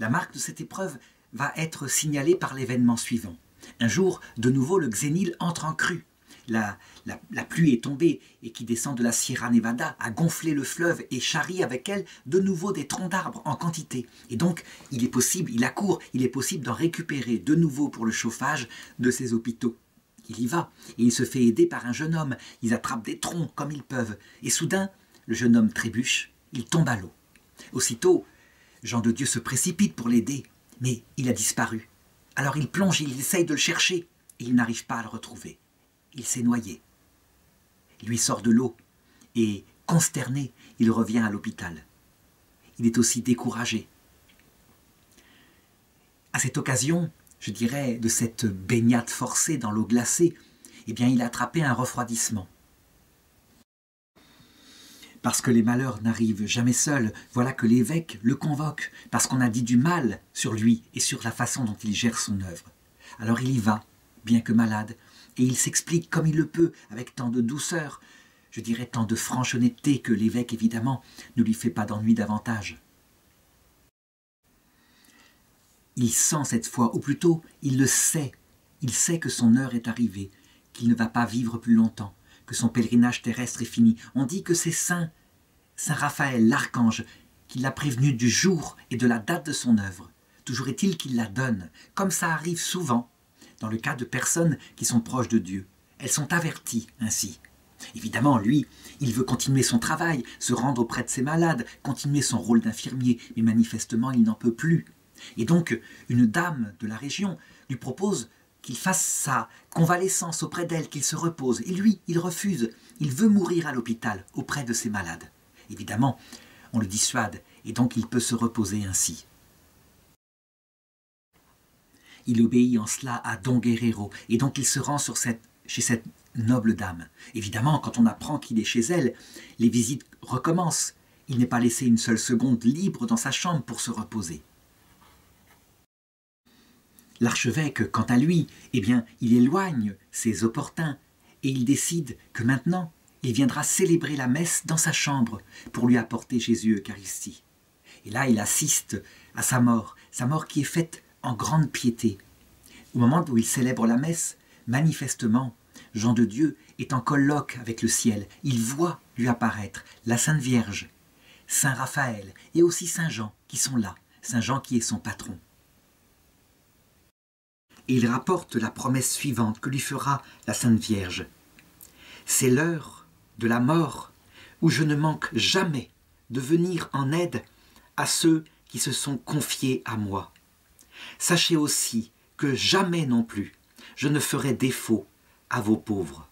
La marque de cette épreuve va être signalée par l'événement suivant. Un jour, de nouveau, le Xénil entre en crue. La pluie est tombée et qui descend de la Sierra Nevada a gonflé le fleuve et charrie avec elle de nouveau des troncs d'arbres en quantité. Et donc, il est possible d'en récupérer de nouveau pour le chauffage de ces hôpitaux. Il y va et il se fait aider par un jeune homme. Ils attrapent des troncs comme ils peuvent. Et soudain, le jeune homme trébuche, il tombe à l'eau. Aussitôt, Jean de Dieu se précipite pour l'aider, mais il a disparu. Alors il plonge, il essaye de le chercher, et il n'arrive pas à le retrouver. Il s'est noyé. Il lui sort de l'eau, et consterné, il revient à l'hôpital. Il est aussi découragé. À cette occasion, je dirais, de cette baignade forcée dans l'eau glacée, eh bien, il a attrapé un refroidissement. Parce que les malheurs n'arrivent jamais seuls, voilà que l'évêque le convoque, parce qu'on a dit du mal sur lui et sur la façon dont il gère son œuvre. Alors il y va, bien que malade, et il s'explique comme il le peut, avec tant de douceur, je dirais tant de franche honnêteté que l'évêque, évidemment, ne lui fait pas d'ennui davantage. Il sent cette fois, ou plutôt, il le sait. Il sait que son heure est arrivée, qu'il ne va pas vivre plus longtemps, que son pèlerinage terrestre est fini. On dit que c'est Saint Raphaël, l'archange, qui l'a prévenu du jour et de la date de son œuvre. Toujours est-il qu'il la donne, comme ça arrive souvent, dans le cas de personnes qui sont proches de Dieu. Elles sont averties ainsi. Évidemment, lui, il veut continuer son travail, se rendre auprès de ses malades, continuer son rôle d'infirmier, mais manifestement, il n'en peut plus. Et donc, une dame de la région lui propose qu'il fasse sa convalescence auprès d'elle, qu'il se repose. Et lui, il refuse. Il veut mourir à l'hôpital, auprès de ses malades. Évidemment, on le dissuade, et donc il peut se reposer ainsi. Il obéit en cela à Don Guerrero, et donc il se rend chez cette noble dame. Évidemment, quand on apprend qu'il est chez elle, les visites recommencent. Il n'est pas laissé une seule seconde libre dans sa chambre pour se reposer. L'archevêque, quant à lui, eh bien, il éloigne ses opportuns et il décide que maintenant, il viendra célébrer la messe dans sa chambre pour lui apporter Jésus Eucharistie. Et là, il assiste à sa mort qui est faite en grande piété. Au moment où il célèbre la messe, manifestement, Jean de Dieu est en colloque avec le ciel. Il voit lui apparaître la Sainte Vierge, Saint Raphaël et aussi Saint Jean qui sont là, Saint Jean qui est son patron. Et il rapporte la promesse suivante que lui fera la Sainte Vierge. C'est l'heure de la mort où je ne manque jamais de venir en aide à ceux qui se sont confiés à moi. Sachez aussi que jamais non plus je ne ferai défaut à vos pauvres.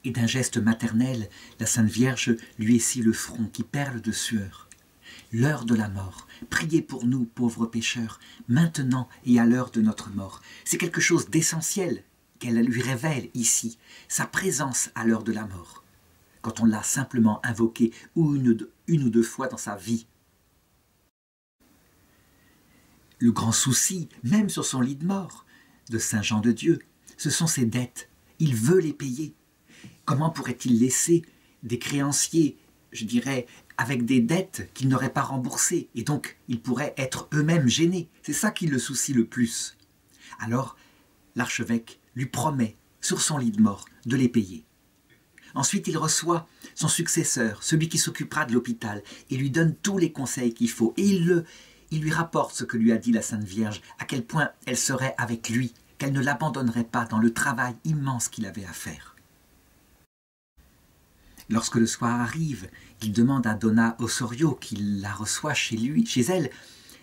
Et d'un geste maternel, la Sainte Vierge lui essuie le front qui perle de sueur. L'heure de la mort, priez pour nous, pauvres pécheurs, maintenant et à l'heure de notre mort. C'est quelque chose d'essentiel qu'elle lui révèle ici, sa présence à l'heure de la mort, quand on l'a simplement invoquée une ou deux fois dans sa vie. Le grand souci, même sur son lit de mort, de Saint Jean de Dieu, ce sont ses dettes. Il veut les payer. Comment pourrait-il laisser des créanciers, je dirais, avec des dettes qu'ils n'auraient pas remboursées, et donc ils pourraient être eux-mêmes gênés. C'est ça qui le soucie le plus. Alors, l'archevêque lui promet, sur son lit de mort, de les payer. Ensuite, il reçoit son successeur, celui qui s'occupera de l'hôpital, et lui donne tous les conseils qu'il faut. Et il lui rapporte ce que lui a dit la Sainte Vierge, à quel point elle serait avec lui, qu'elle ne l'abandonnerait pas dans le travail immense qu'il avait à faire. Lorsque le soir arrive, il demande à Donna Osorio, qui la reçoit chez elle,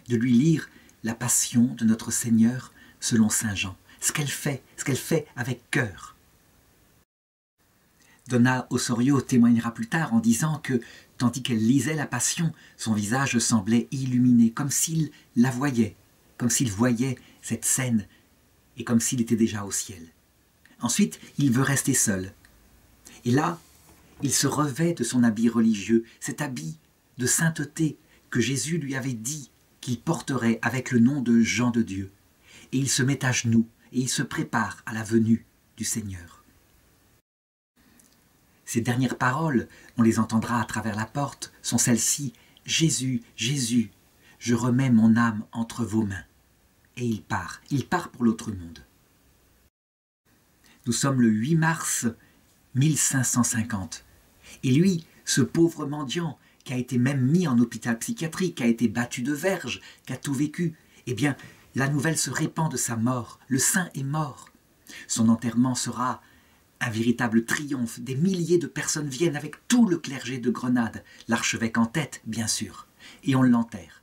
de lui lire la Passion de notre Seigneur selon Saint Jean, ce qu'elle fait avec cœur. Donna Osorio témoignera plus tard en disant que, tandis qu'elle lisait la Passion, son visage semblait illuminé, comme s'il la voyait, comme s'il voyait cette scène, et comme s'il était déjà au ciel. Ensuite, il veut rester seul. Et là, il se revêt de son habit religieux, cet habit de sainteté que Jésus lui avait dit qu'il porterait avec le nom de Jean de Dieu. Et il se met à genoux et il se prépare à la venue du Seigneur. Ces dernières paroles, on les entendra à travers la porte, sont celles-ci. « Jésus, Jésus, je remets mon âme entre vos mains. » Et il part pour l'autre monde. Nous sommes le 8 mars 1550. Et lui, ce pauvre mendiant, qui a été même mis en hôpital psychiatrique, qui a été battu de verge, qui a tout vécu, eh bien, la nouvelle se répand de sa mort. Le saint est mort. Son enterrement sera un véritable triomphe. Des milliers de personnes viennent avec tout le clergé de Grenade, l'archevêque en tête, bien sûr, et on l'enterre.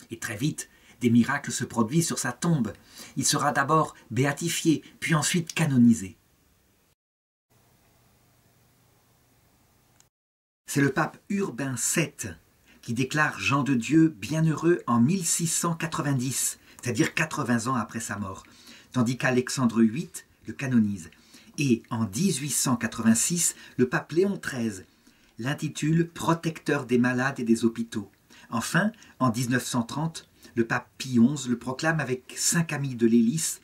Et très vite, Des miracles se produisent sur sa tombe. Il sera d'abord béatifié, puis ensuite canonisé. C'est le pape Urbain VII qui déclare Jean de Dieu bienheureux en 1690, c'est-à-dire 80 ans après sa mort, tandis qu'Alexandre VIII le canonise. Et en 1886, le pape Léon XIII l'intitule « Protecteur des malades et des hôpitaux ». Enfin, en 1930, le pape Pie XI le proclame avec saint Camille de Lélis,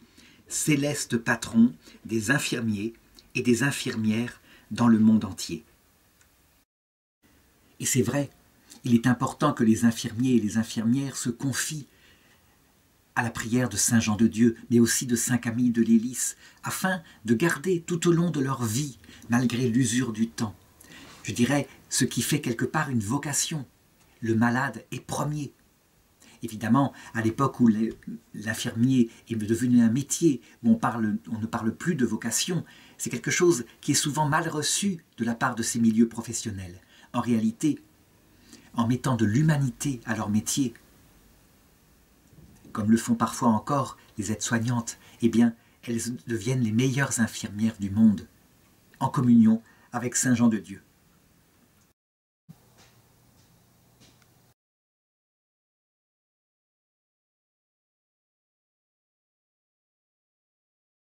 céleste patron des infirmiers et des infirmières dans le monde entier. Et c'est vrai, il est important que les infirmiers et les infirmières se confient à la prière de Saint Jean de Dieu, mais aussi de Saint Camille de Lélis, afin de garder tout au long de leur vie, malgré l'usure du temps, je dirais, ce qui fait quelque part une vocation. Le malade est premier. Évidemment, à l'époque où l'infirmier est devenu un métier, où on ne parle plus de vocation, c'est quelque chose qui est souvent mal reçu de la part de ces milieux professionnels. En réalité, en mettant de l'humanité à leur métier, comme le font parfois encore les aides-soignantes, eh bien, elles deviennent les meilleures infirmières du monde, en communion avec Saint Jean de Dieu.